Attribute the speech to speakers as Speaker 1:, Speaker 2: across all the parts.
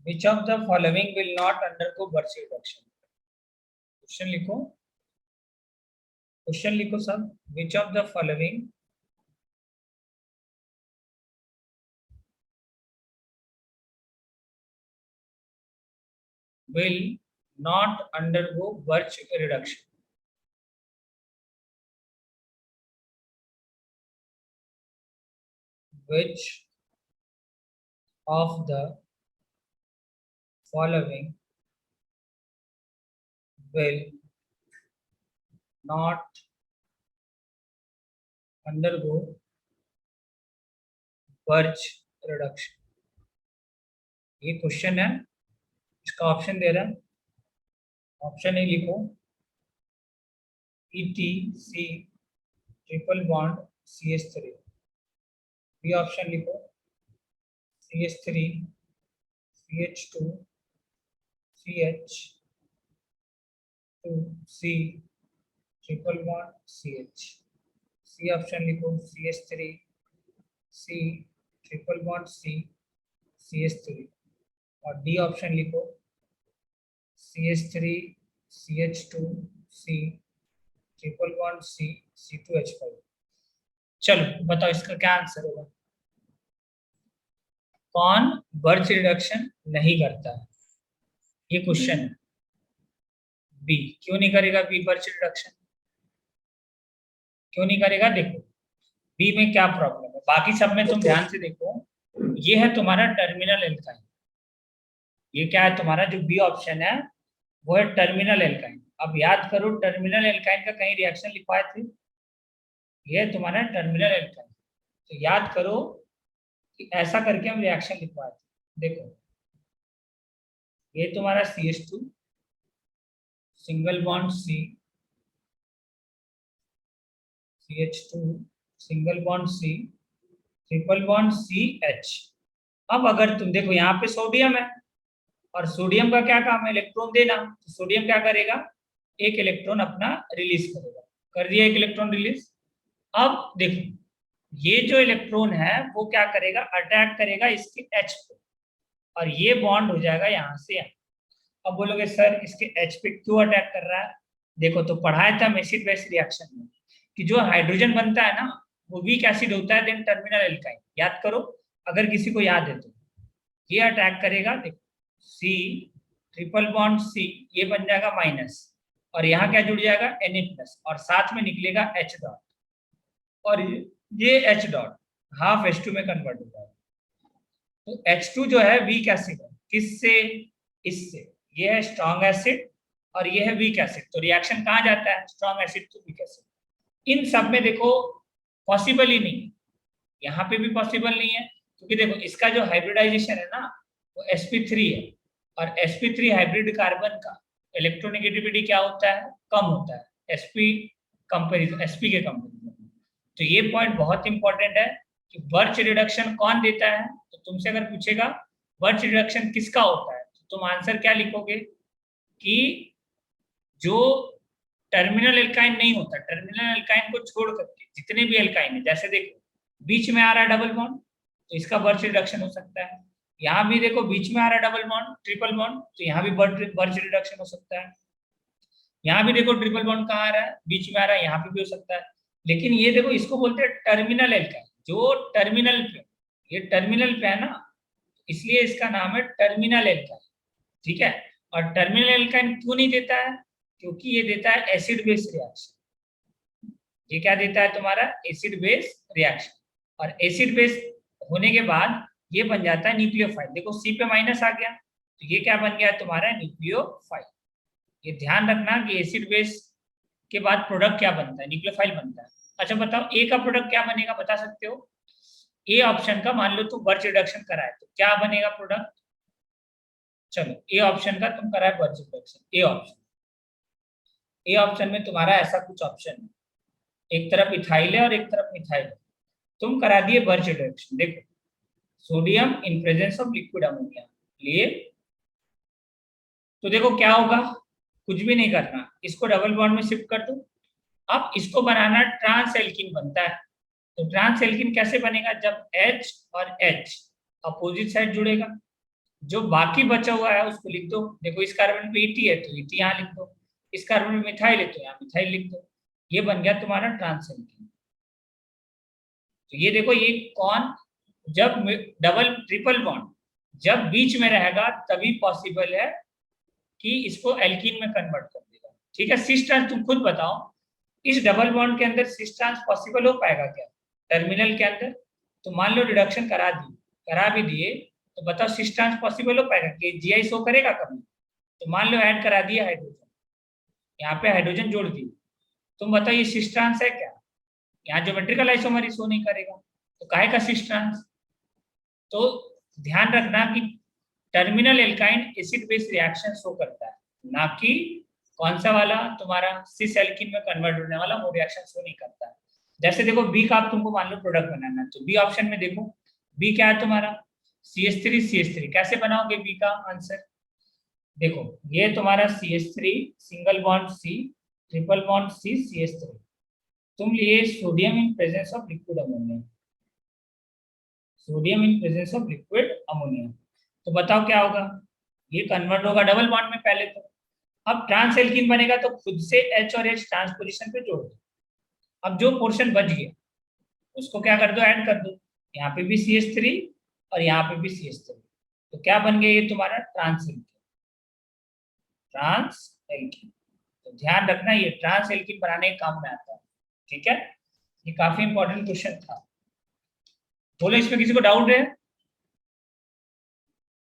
Speaker 1: Which of the following will not undergo Birch reduction? Question लिखो, question लिखो सब. Which of the following will not undergo Birch reduction? Which of the following will not undergo Birch reduction? ये question है, इसका option दे रहा है. Option A लिखो, ETC triple bond CH3. B option लिखो, CH3 CH2 CH2C triple bond CH. C option लिखो, CH3 C triple bond C CH3. और D option लिखो, CH3 CH2 C triple bond C C2H5. चलो बताओ इसका क्या answer होगा. कौन बर्च रिडक्शन नहीं करता है, ये क्वेश्चन है. बी. क्यों नहीं करेगा बी बर्च रिडक्शन? क्यों नहीं करेगा? देखो बी में क्या प्रॉब्लम है. बाकी सब में तुम ध्यान से देखो, ये है तुम्हारा टर्मिनल एल्काइन. ये क्या है तुम्हारा, जो बी ऑप्शन है वो है टर्मिनल एल्काइन. अब याद करो, टर्मिनल एल्काइन का कहीं रिएक्शन लिखवाए थे? ये तुम्हारा टर्मिनल एल्काइन. तो याद करो कि ऐसा करके हम रिएक्शन लिखवाए थे. देखो ये तुम्हारा CH2 single bond C CH2 single bond C triple bond CH. अब अगर तुम देखो यहाँ पे सोडियम है, और सोडियम का क्या काम है, इलेक्ट्रॉन देना. तो सोडियम क्या करेगा, एक इलेक्ट्रॉन अपना रिलीज करेगा. कर दिया एक इलेक्ट्रॉन रिलीज. अब देखो ये जो इलेक्ट्रॉन है वो क्या करेगा, अटैक करेगा इसके H पे, और ये बॉन्ड हो जाएगा यहाँ से यहाँ. अब बोलोगे सर इसके H पे क्यों अटैक कर रहा है? देखो तो पढ़ाया था हम एसिड बेस रिएक्शन में कि जो हाइड्रोजन बनता है ना वो वीक एसिड होता है, देन टर्मिनल एल्काइन. याद करो, अगर किसी को याद है तो ये अटैक करेगा. देखो C ट्रिपल बॉन्ड C ये बन जाएगा माइनस, और यहाँ क्या जुड़ जाएगा Na प्लस, और साथ में निकलेगा H डॉट, और ये H डॉट हाफ H2 में कन्वर्ट हो जाएगा. तो H2 जो है वीक एसिड है, किससे, इससे. ये है स्ट्रॉन्ग एसिड और ये है वीक एसिड. तो रिएक्शन कहाँ जाता है, strong acid to weak acid. इन सब में देखो पॉसिबल ही नहीं, यहाँ पे भी पॉसिबल नहीं है, क्योंकि देखो इसका जो हाइब्रिडाइजेशन है ना वो sp3 है, और sp3 हाइब्रिड कार्बन का इलेक्ट्रोनेगेटिविटी क्या होता है, कम होता है sp कंपेरिजन, sp के कंपेरिजन. तो ये पॉइंट बहुत इंपॉर्टेंट है कि बर्च रिडक्शन कौन देता है. तो तुमसे अगर पूछेगा बर्च रिडक्शन किसका होता है, तो तुम आंसर क्या लिखोगे कि जो टर्मिनल एल्काइन नहीं होता. टर्मिनल एल्काइन को छोड़ करके जितने भी एल्काइन है, जैसे देखो बीच में आ रहा है डबल बॉन्ड, तो इसका बर्च रिडक्शन हो सकता है. यहाँ भी देखो बीच में आ रहा है डबल बॉन्ड ट्रिपल बॉन्ड, तो यहाँ भी बर्च रिडक्शन हो सकता है. यहाँ भी देखो ट्रिपल बॉन्ड कहाँ आ रहा है, बीच में आ रहा है, यहाँ पे भी हो सकता है. लेकिन ये देखो इसको बोलते हैं टर्मिनल एल्काइन. जो टर्मिनल पे, ये टर्मिनल पे है ना, इसलिए इसका नाम है टर्मिनल एल्काइन. ठीक है. और टर्मिनल एल्काइन क्यों नहीं देता है, क्योंकि ये देता है एसिड बेस रिएक्शन. ये क्या देता है तुम्हारा, एसिड बेस रिएक्शन. और एसिड बेस होने के बाद ये बन जाता है न्यूक्लियोफाइल. देखो C पे माइनस आ गया, तो ये क्या बन गया तुम्हारा, न्यूक्लियोफाइल. ये ध्यान रखना कि एसिड बेस के बाद प्रोडक्ट क्या बनता है, न्यूक्लियोफाइल बनता है. अच्छा बताओ ए का प्रोडक्ट क्या बनेगा, बता सकते हो? ए ऑप्शन का मान लो तुम बर्च रिडक्शन कराए तो क्या बनेगा प्रोडक्ट. चलो ए ऑप्शन का तुम कराए birch reduction, A option. A option में तुम्हारा ऐसा कुछ ऑप्शन है, एक तरफ इथाइल है और एक तरफ मिथाइल है. तुम करा दिए बर्च रिडक्शन. देखो sodium in presence of liquid ammonia लिए, तो देखो क्या होगा, कुछ भी नहीं करना, इसको डबल बॉन्ड में शिफ्ट कर दो. अब इसको बनाना ट्रांस एल्कीन बनता है. तो ट्रांस एल्कीन कैसे बनेगा, जब H और H अपोजिट साइड जुड़ेगा. जो बाकी बचा हुआ है उसको लिख दो। देखो इस कार्बन पे ईटी है तो ईटी यहाँ लिख दो, इस कार्बन पे मिथाइल है तो यहाँ मिथाइल लिख दो। ये बन गया तुम्हारा ट्रांस एल्कीन। तो ये देखो ये कौन, जब डबल ट्रिपल बॉन्ड जब बीच में रहेगा तभी पॉसिबल है कि इसको एल्कीन में कन्वर्ट कर देगा। ठीक है, सिस ट्रांस तुम खुद बताओ, इस डबल बॉन्ड के अंदर सिस ट्रांस पॉसिबल हो पाएगा क्या टर्मिनल के अंदर? तो मान लो रिडक्शन करा भी दिए, तो बताओ सिस ट्रांस पॉसिबल हो पाएगा कि जीआई शो करेगा कभी? तो मान लो ऐड करा दिया हाइड्रोजन, यहाँ पे हाइड्रोजन जोड़ दी, तुम बताओ ये सिस ट्रांस है क्या? यहाँ ज्योमेट्रिकल आइसोमर शो नहीं करेगा, तो काहे का सिस ट्रांस? तो ध्यान रखना कि terminal alkyne acid base reaction show करता है, ना कि कौन सा वाला तुम्हारा सिस एल्कीन में कन्वर्ट होने वाला वो रिएक्शन शो नहीं करता है। जैसे देखो बी का आप तुमको मान लो प्रोडक्ट बनाना है, तो बी ऑप्शन में देखो बी क्या है तुम्हारा CH3 कैसे बनाओगे बी का आंसर? देखो ये तुम्हारा CH3 single bond C triple bond C CH3, तुम लिए sodium in presence of liquid ammonia, sodium in presence of liquid ammonia, तो बताओ क्या होगा? ये कन्वर्ट होगा डबल बॉन्ड में पहले तो, अब ट्रांस एल्कीन बनेगा तो खुद से H और H ट्रांस पोजीशन पे जोड़ दो। अब जो पोर्शन बच गया उसको क्या कर दो, ऐड कर दो, यहाँ पे भी CH3 और यहाँ पे भी CH3, तो क्या बन गया ये तुम्हारा ट्रांस एल्कीन, ट्रांस एल्कीन। तो ध्यान रखना ये ट्रांस एल्कीन बनाने के काम में आता है। ठीक है, ये काफी इंपॉर्टेंट क्वेश्चन था। बोलो इसमें किसी को डाउट है?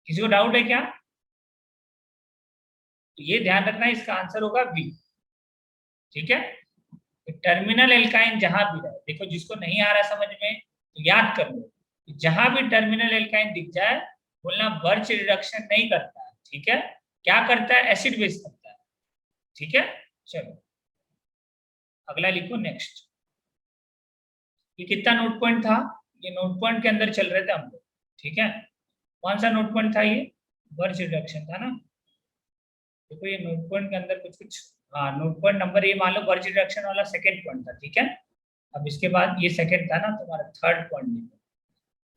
Speaker 1: किसी को डाउट है क्या? तो ये ध्यान रखना इसका आंसर होगा बी। ठीक है, टर्मिनल एल्काइन जहां भी रहे, देखो जिसको नहीं आ रहा समझ में तो याद कर लो, जहां भी टर्मिनल एल्काइन दिख जाए बोलना बर्च रिडक्शन नहीं करता है। ठीक है, क्या करता है? एसिड बेस करता है। ठीक है, चलो अगला लिखो नेक्स्ट। ये कितना नोट पॉइंट था? ये नोट पॉइंट के अंदर चल रहे थे हम लोग। ठीक है, कौन सा नोट पॉइंट था ये? बर्च रिडक्शन था ना। देखो ये नोट पॉइंट के अंदर कुछ कुछ, हाँ नोट पॉइंट नंबर ये मान लो बर्च रिडक्शन वाला सेकंड पॉइंट था। ठीक है, अब इसके बाद ये सेकंड था ना तुम्हारा, थर्ड पॉइंट लिखो,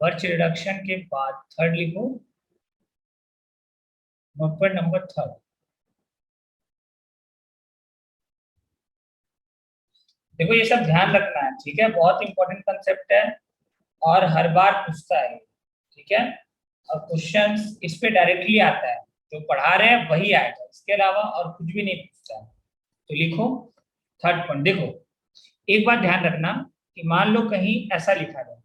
Speaker 1: बर्च रिडक्शन के बाद थर्ड लिखो, नोट पॉइंट नंबर थर्ड। देखो ये सब ध्यान रखना है। ठीक है, बहुत इंपॉर्टेंट कंसेप्ट है और हर बार पूछता है। ठीक है, और क्वेश्चंस इस पे डायरेक्टली आता है, जो पढ़ा रहे हैं वही आएगा, इसके अलावा और कुछ भी नहीं पूछता है। तो लिखो थर्ड पॉइंट। देखो एक बात ध्यान रखना कि मान लो कहीं ऐसा लिखा जाए,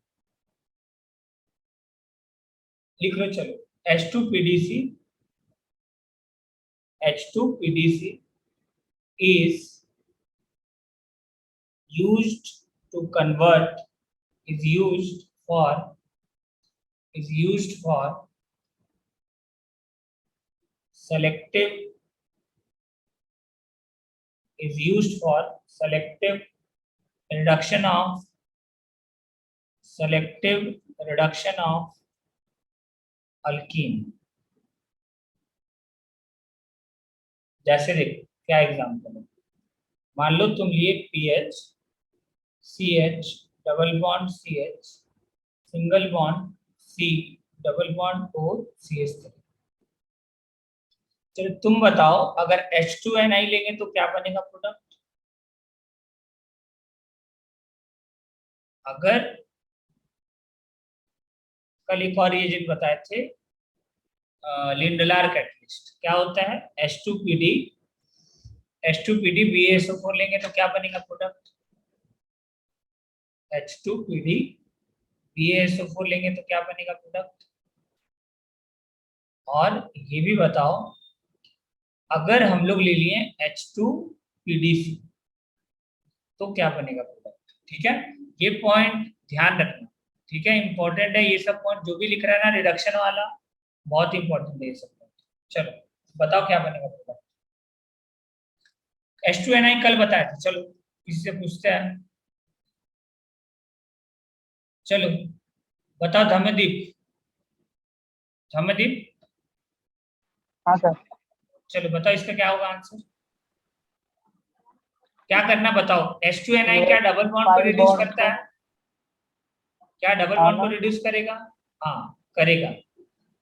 Speaker 1: लिख लो चलो H2PDC, H2PDC is used to convert, is used for selective, is used for selective reduction of alkene। जैसे देखो क्या एग्जाम्पल है, मान लो तुम लिए PH CH double bond CH single bond C double bond O CH3। चलो तुम बताओ अगर H2Ni लेंगे तो क्या बनेगा प्रोडक्ट? अगर कल एक और एजेंट बताए थे लिंडलार कैटलिस्ट, क्या होता है? H2PD BaSO4 लेंगे तो क्या बनेगा प्रोडक्ट? H2PD BaSO4 लेंगे तो क्या बनेगा प्रोडक्ट? और ये भी बताओ अगर हम लोग ले लिए H2PDC तो क्या बनेगा प्रोडक्ट? ठीक है, ये पॉइंट ध्यान रखना। ठीक है, इंपॉर्टेंट है ये सब पॉइंट, जो भी लिख रहा है ना रिडक्शन वाला, बहुत इंपॉर्टेंट है ये सब पॉइंट। चलो बताओ क्या बनेगा प्रोडक्ट? H2Ni कल बताया था, चलो किसी से पूछते हैं। चलो बताओ धम्मदीप, धम्मदीप
Speaker 2: हाँ सर।
Speaker 1: चलो बताओ इसका क्या होगा आंसर? क्या करना बताओ? H2Ni
Speaker 2: ये
Speaker 1: क्या डबल बॉन्ड को
Speaker 2: पाई
Speaker 1: रिड्यूस
Speaker 2: बॉन्ड
Speaker 1: करता
Speaker 2: को,
Speaker 1: है? क्या डबल
Speaker 2: हाँ
Speaker 1: बॉन्ड को
Speaker 2: ना,
Speaker 1: रिड्यूस करेगा? हाँ करेगा।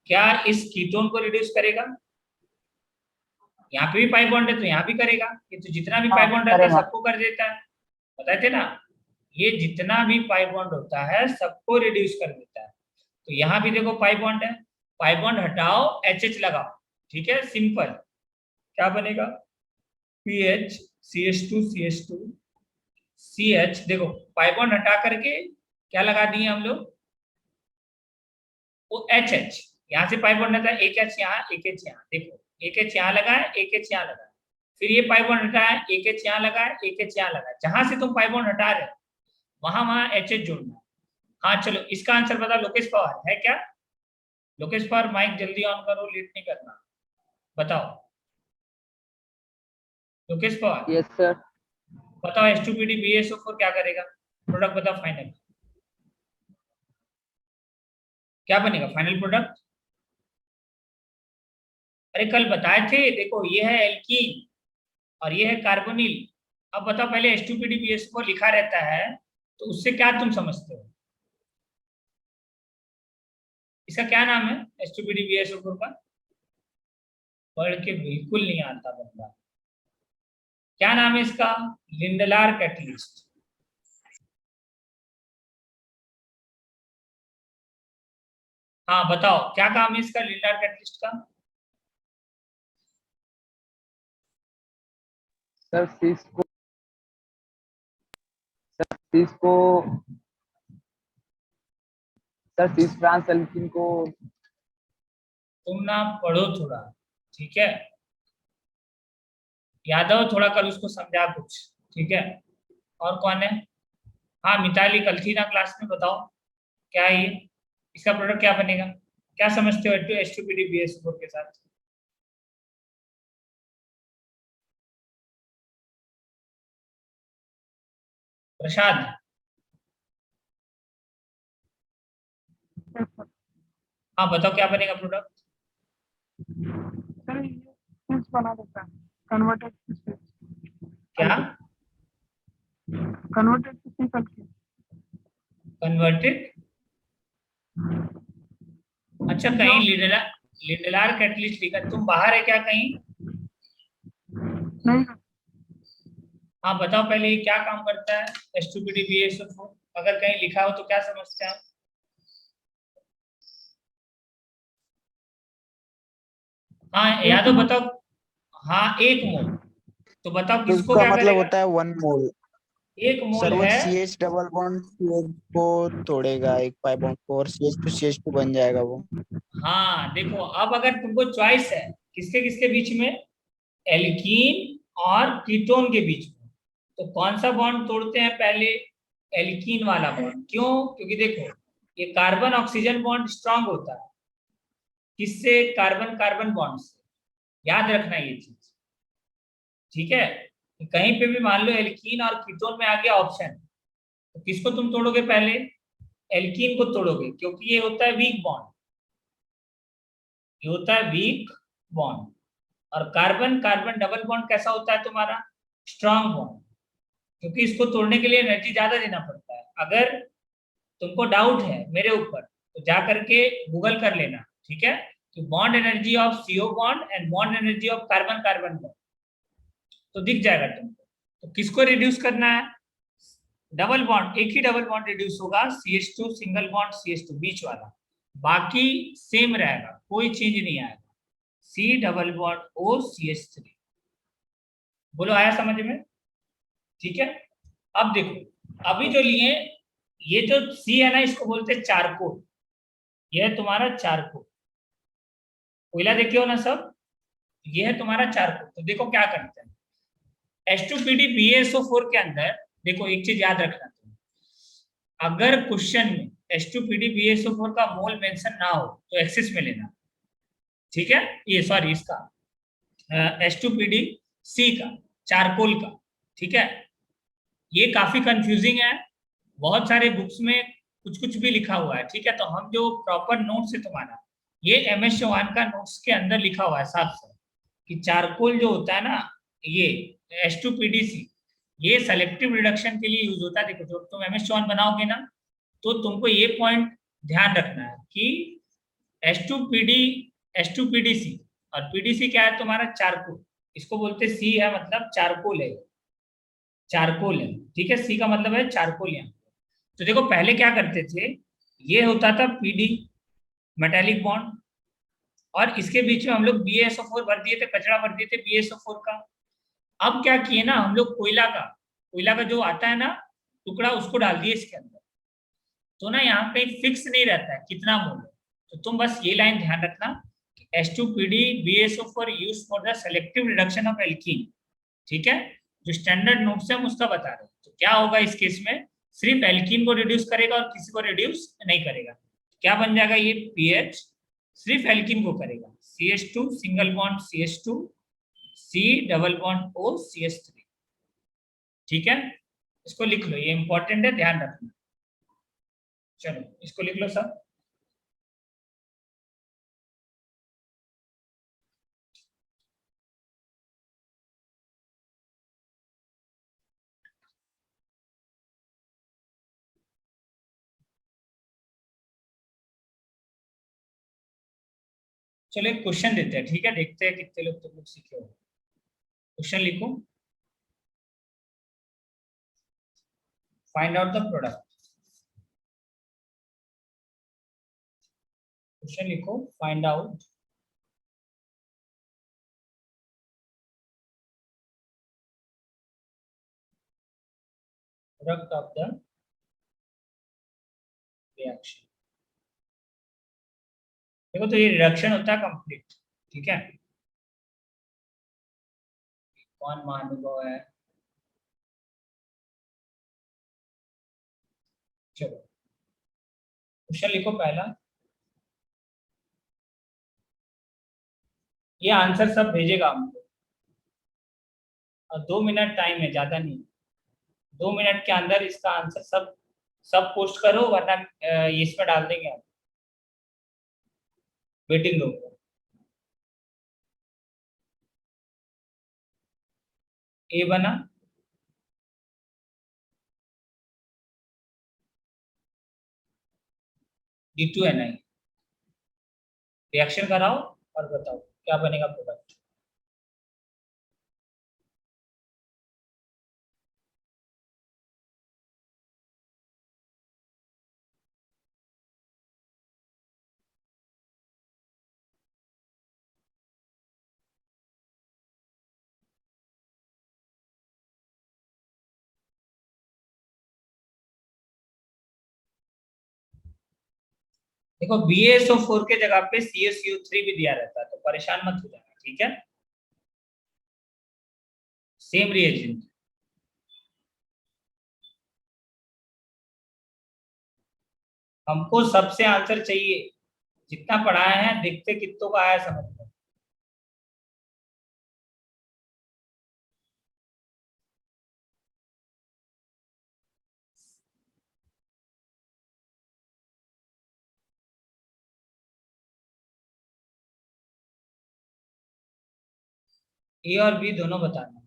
Speaker 1: क्या इस कीटोन को रिड्यूस करेगा? यहाँ पे भी पाई बॉन्ड है तो यहाँ भी करेगा। ये तो जितना भी पाई
Speaker 2: हाँ
Speaker 1: बॉन्ड रहता है
Speaker 2: करेगा।
Speaker 1: सबको कर देता है, बताए थे ना। ये जितना भी पाई बॉन्ड होता है सबको रिड्यूस कर देता है। तो यहाँ भी देखो पाई बॉन्ड है, पाई बॉन्ड हटाओ, एच लगाओ, ठीक है, सिंपल। क्या बनेगा? PH CH2 CH। देखो पाई बॉन्ड हटा करके क्या लगा दिए हम लोग, वो HH। यहाँ से पाई बॉन्ड हटा, एक H यहाँ, एक H यहाँ, देखो एक H यहाँ लगा है, एक H यहाँ लगा है। फिर ये पाई बॉन्ड हटा है, एक H यहाँ लगा है, एक H यहाँ लगा है। जहां से तुम पाई बॉन्ड हटा रहे हो वहां वहां HH जोड़ना है। हाँ चलो इसका आंसर बताओ, लोकेश पवार है क्या? लोकेश पवार माइक जल्दी ऑन करो, लेट नहीं करना, बताओ लोकेश पवार।
Speaker 2: Yes sir.
Speaker 1: बताओ H2PD BaSO4 क्या करेगा, प्रोडक्ट बताओ फाइनल क्या बनेगा, फाइनल प्रोडक्ट। अरे कल बताए थे, देखो ये है एल्कीन और ये है कार्बोनिल। अब बताओ, पहले H2PD BaSO4 लिखा रहता है तो उससे क्या तुम समझते हो, इसका क्या नाम है H2PD BaSO4 का? पढ़ के बिल्कुल नहीं आता बंदा, क्या नाम है इसका? Lindlar catalyst. हाँ बताओ क्या काम है इसका, लिंडलार कैटलिस्ट का?
Speaker 2: सर सीस को सर सीस ट्रांस एल्कीन को।
Speaker 1: तुम ना पढ़ो थोड़ा, ठीक है, यादव थोड़ा कल उसको समझा कुछ, ठीक है। और कौन है? हाँ मिताली कल थी ना क्लास में, बताओ क्या है ये, इसका प्रोडक्ट क्या बनेगा, क्या समझते हो H2PD BaSO4 के साथ? प्रसाद हाँ बताओ क्या बनेगा प्रोडक्ट?
Speaker 3: सर ये स्विच बना देता है, कन्वर्टेड टू स्विच,
Speaker 1: क्या
Speaker 3: converted to switch alkene.
Speaker 1: Converted? अच्छा कहीं लिडलार, लिडलार कैटलिस्ट लिखा, तुम बाहर है क्या कहीं?
Speaker 3: नहीं सर,
Speaker 1: हाँ बताओ पहले ये क्या काम करता है H2PD BaSO4, अगर कहीं लिखा हो तो क्या समझते हैं? हाँ या तो बताओ, हाँ एक मोल, तो बताओ किसको
Speaker 4: इसका
Speaker 1: क्या
Speaker 4: मतलब
Speaker 1: करेगा?
Speaker 4: होता है 1 मोल।
Speaker 1: एक मोल
Speaker 4: सर वो
Speaker 1: है।
Speaker 4: CH डबल बॉन्ड CH को तोड़ेगा, एक पाई बॉन्ड को, और CH2 बन जाएगा वो।
Speaker 1: हाँ देखो अब अगर तुमको चॉइस है किसके किसके बीच में, एल्कीन और कीटोन के बीच में, तो कौन सा बॉन्ड तोड़ते हैं पहले? एल्कीन वाला बॉन्ड। क्यों? क्योंकि देखो ये कार्बन ऑक्सीजन बॉन्ड स्ट्रांग होता है, किससे? कार्बन कार्बन बॉन्ड से, याद रखना ये चीज, ठीक है। कि कहीं पे भी मान लो एल्कीन और कीटोन में आ गया ऑप्शन, तो किसको तुम तोड़ोगे पहले? एल्कीन को तोड़ोगे, क्योंकि ये होता है वीक बॉन्ड, ये होता है वीक बॉन्ड। और कार्बन कार्बन डबल बॉन्ड कैसा होता है तुम्हारा? स्ट्रांग बॉन्ड, क्योंकि इसको तोड़ने के लिए एनर्जी ज्यादा देना पड़ता है। अगर तुमको डाउट है मेरे ऊपर तो जा करके गूगल कर लेना, ठीक है, कि bond energy of CO bond and bond energy of carbon carbon bond, तो दिख जाएगा तुमको। तो किसको रिड्यूस करना है? डबल बॉन्ड, एक ही डबल बॉन्ड रिड्यूस होगा, CH2 सिंगल बॉन्ड CH2 बीच वाला, बाकी सेम रहेगा, कोई चेंज नहीं आएगा, C double bond O CH3। बोलो आया समझ में? ठीक है। अब देखो अभी जो लिए, ये जो C है ना इसको बोलते हैं चारकोल, ये है तुम्हारा चारकोल, कोयला देखे हो ना सब, ये है तुम्हारा चारकोल। तो देखो क्या करते हैं H2PD BaSO4 के अंदर, देखो एक चीज याद रखना तुम, अगर क्वेश्चन में H2PD BaSO4 का मोल मेंशन ना हो तो एक्सेस में लेना, ठीक है, ये सॉरी इसका H2PD का, चारकोल का, ठीक है। ये काफी कंफ्यूजिंग है, बहुत सारे बुक्स में कुछ कुछ भी लिखा हुआ है, ठीक है। तो हम जो प्रॉपर नोट्स है तुम्हारा, ये MS चौहान का नोट्स के अंदर लिखा हुआ है साफ साफ, कि चारकोल जो होता है ना, ये H2PDC, ये सेलेक्टिव रिडक्शन के लिए यूज होता है। देखो जब तुम MS चौहान बनाओगे ना, तो तुमको ये पॉइंट ध्यान रखना है कि H2PD H2PDC, और PDC क्या है तुम्हारा? चारकोल। इसको बोलते सी है, मतलब चारकोल है, चारकोल है। ठीक है, सी का मतलब है चारकोल यहाँ। तो देखो पहले क्या करते थे, ये होता था पीडी, मेटेलिक बॉन्ड, और इसके बीच में हम लोग BaSO4 भर दिए थे, कचरा भर दिए थे BaSO4 का। अब क्या किए ना हम लोग, कोयला का जो आता है ना टुकड़ा, उसको डाल दिए इसके अंदर। तो ना यहाँ पे फिक्स नहीं रहता है कितना मोल है। तो तुम बस ये लाइन ध्यान रखना कि H2PD BaSO4 use for the selective reduction of alkene. ठीक है, जो स्टैंडर्ड नोट से हम उसका बता रहे हैं। तो क्या होगा इस केस में, सिर्फ एल्कीन को रिड्यूस करेगा और किसी को रिड्यूस नहीं करेगा। क्या बन जाएगा ये पीएच, सिर्फ एल्कीन को करेगा, CH2 single bond CH2 C double bond O CH3। ठीक है, इसको लिख लो, ये इंपॉर्टेंट है, ध्यान रखना। चलो इसको लिख लो सब। चलो एक क्वेश्चन देते हैं, ठीक है, देखते हैं कितने लोग तुम लोग सीखे हो। क्वेश्चन लिखो, find out the product. Question लिखो, find out product of the reaction. देखो तो ये रिडक्शन होता है कंप्लीट। ठीक है, कौन महानुभव है? चलो क्वेश्चन लिखो पहला, ये आंसर सब भेजेगा हमको, और 2 मिनट टाइम है, ज्यादा नहीं। 2 मिनट के अंदर इसका आंसर सब सब पोस्ट करो, वरना ये इसमें डाल देंगे हम, वेटिंग रूम में। ए बना, D2NI, रिएक्शन कराओ और बताओ क्या बनेगा प्रोडक्ट। देखो BaSO4 के जगह पे CaCO3 भी दिया रहता है, तो परेशान मत हो जाना। ठीक है, सेम रिएजेंट। हमको सबसे आंसर चाहिए, जितना पढ़ाए हैं, देखते कितनों का आया समझ में। ए और बी दोनों बताना।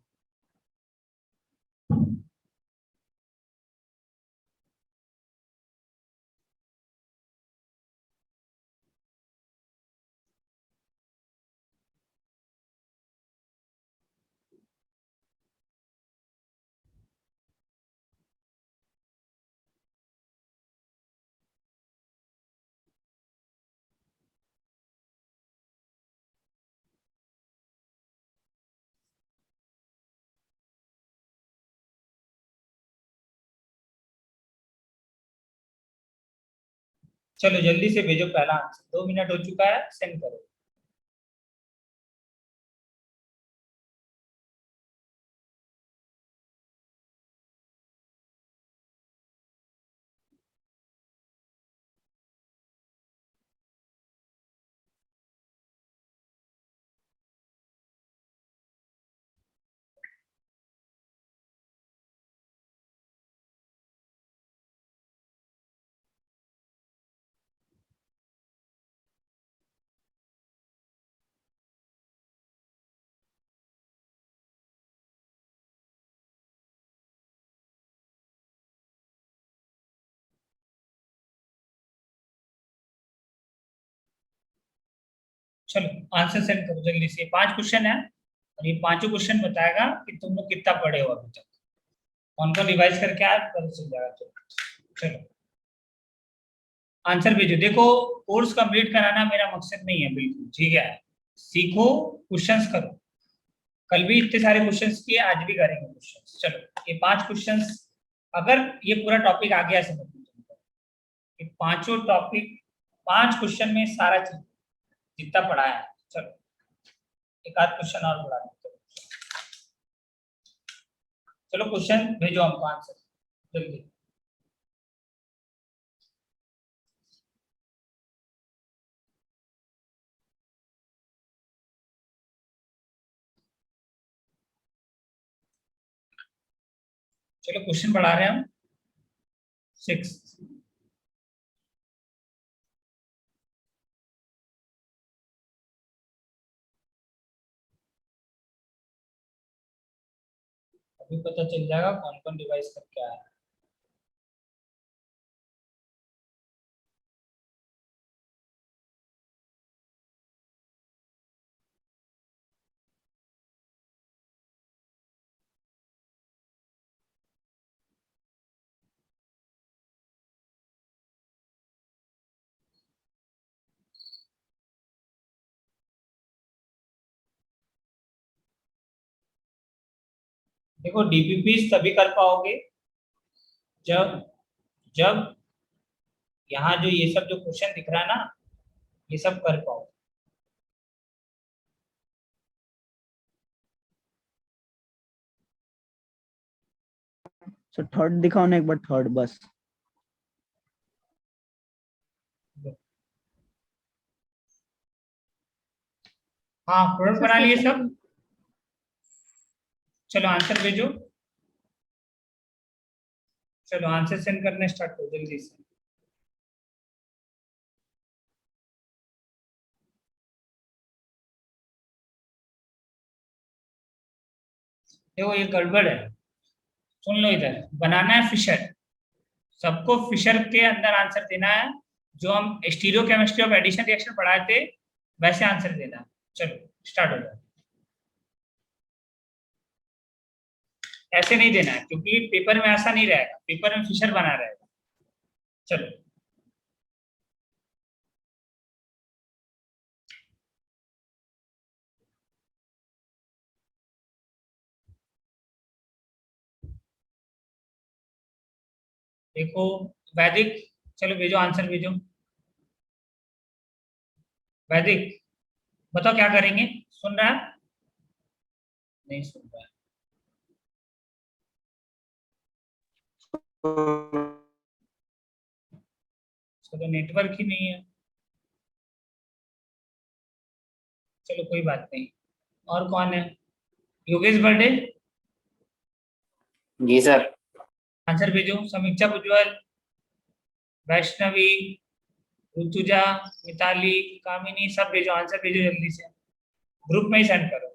Speaker 1: चलो जल्दी से भेजो पहला आंसर, 2 मिनट हो चुका है, सेंड करो। चलो आंसर सेंड करो जल्दी से, 5 क्वेश्चन है और ये पांचों क्वेश्चन बताएगा कि तुम लोग कितना पढ़े हो अभी तक। कौन कौन रिवाइज करके आया पता चल जाएगा तो। चलो आंसर भेजो। देखो कोर्स कंप्लीट कराना मेरा मकसद नहीं है बिल्कुल, ठीक है, सीखो, क्वेश्चंस करो। कल भी इतने सारे क्वेश्चंस किए, आज भी करेंगे क्वेश्चंस। चलो ये 5 क्वेश्चंस, अगर ये पूरा टॉपिक आ गया समझ लो तुमको, ये पांचों टॉपिक 5 क्वेश्चन में सारा चीज जितना पढ़ाया है। चलो एक आध क्वेश्चन और पढ़ा देते हैं। चलो क्वेश्चन भेजो हमको आंसर जल्दी। चलो क्वेश्चन पढ़ा रहे हैं हम 6। अभी पता चल जाएगा कौन कौन डिवाइस करके आया है। देखो डीपीपी तभी कर पाओगे जब जब यहाँ जो ये सब जो क्वेश्चन दिख रहा है ना, ये सब कर पाओ।
Speaker 4: सर थर्ड दिखाओ ना एक बार, थर्ड बस।
Speaker 1: हाँ प्रोडक्ट बना लिए सब। चलो आंसर भेजो। चलो आंसर सेंड करने स्टार्ट करो जल्दी से। देखो ये गड़बड़ है, सुन लो इधर। बनाना है फिशर, सबको फिशर के अंदर आंसर देना है। जो हम stereochemistry of addition reaction पढ़ाए थे वैसे आंसर देना है। चलो स्टार्ट हो जाए। ऐसे नहीं देना है क्योंकि पेपर में ऐसा नहीं रहेगा, पेपर में फिशर बना रहेगा। चलो देखो वैदिक, चलो भेजो आंसर भेजो। वैदिक बताओ क्या करेंगे, सुन रहा है? नहीं सुन रहा है। चलो नेटवर्क ही नहीं है, चलो कोई बात नहीं। और कौन है? योगेश बर्थडे,
Speaker 5: जी सर।
Speaker 1: आंसर भेजो। समीक्षा उज्ज्वल, वैष्णवी, ऋतुजा, मिताली, कामिनी, सब भेजो आंसर भेजो जल्दी से, ग्रुप में ही सेंड करो।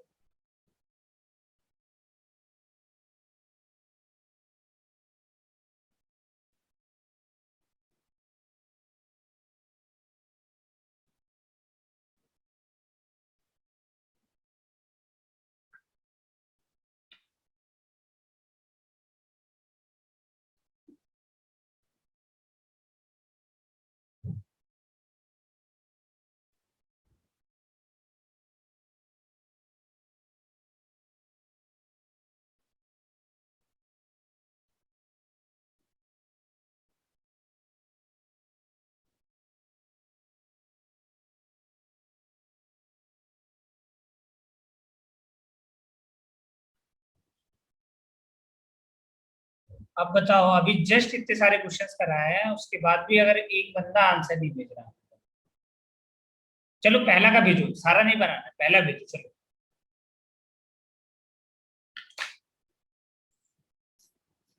Speaker 1: अब बताओ, अभी जस्ट इतने सारे क्वेश्चंस कराए हैं उसके बाद भी अगर एक बंदा आंसर नहीं भेज रहा। चलो पहला का भेजो, सारा नहीं बनाना, पहला भेजो। चलो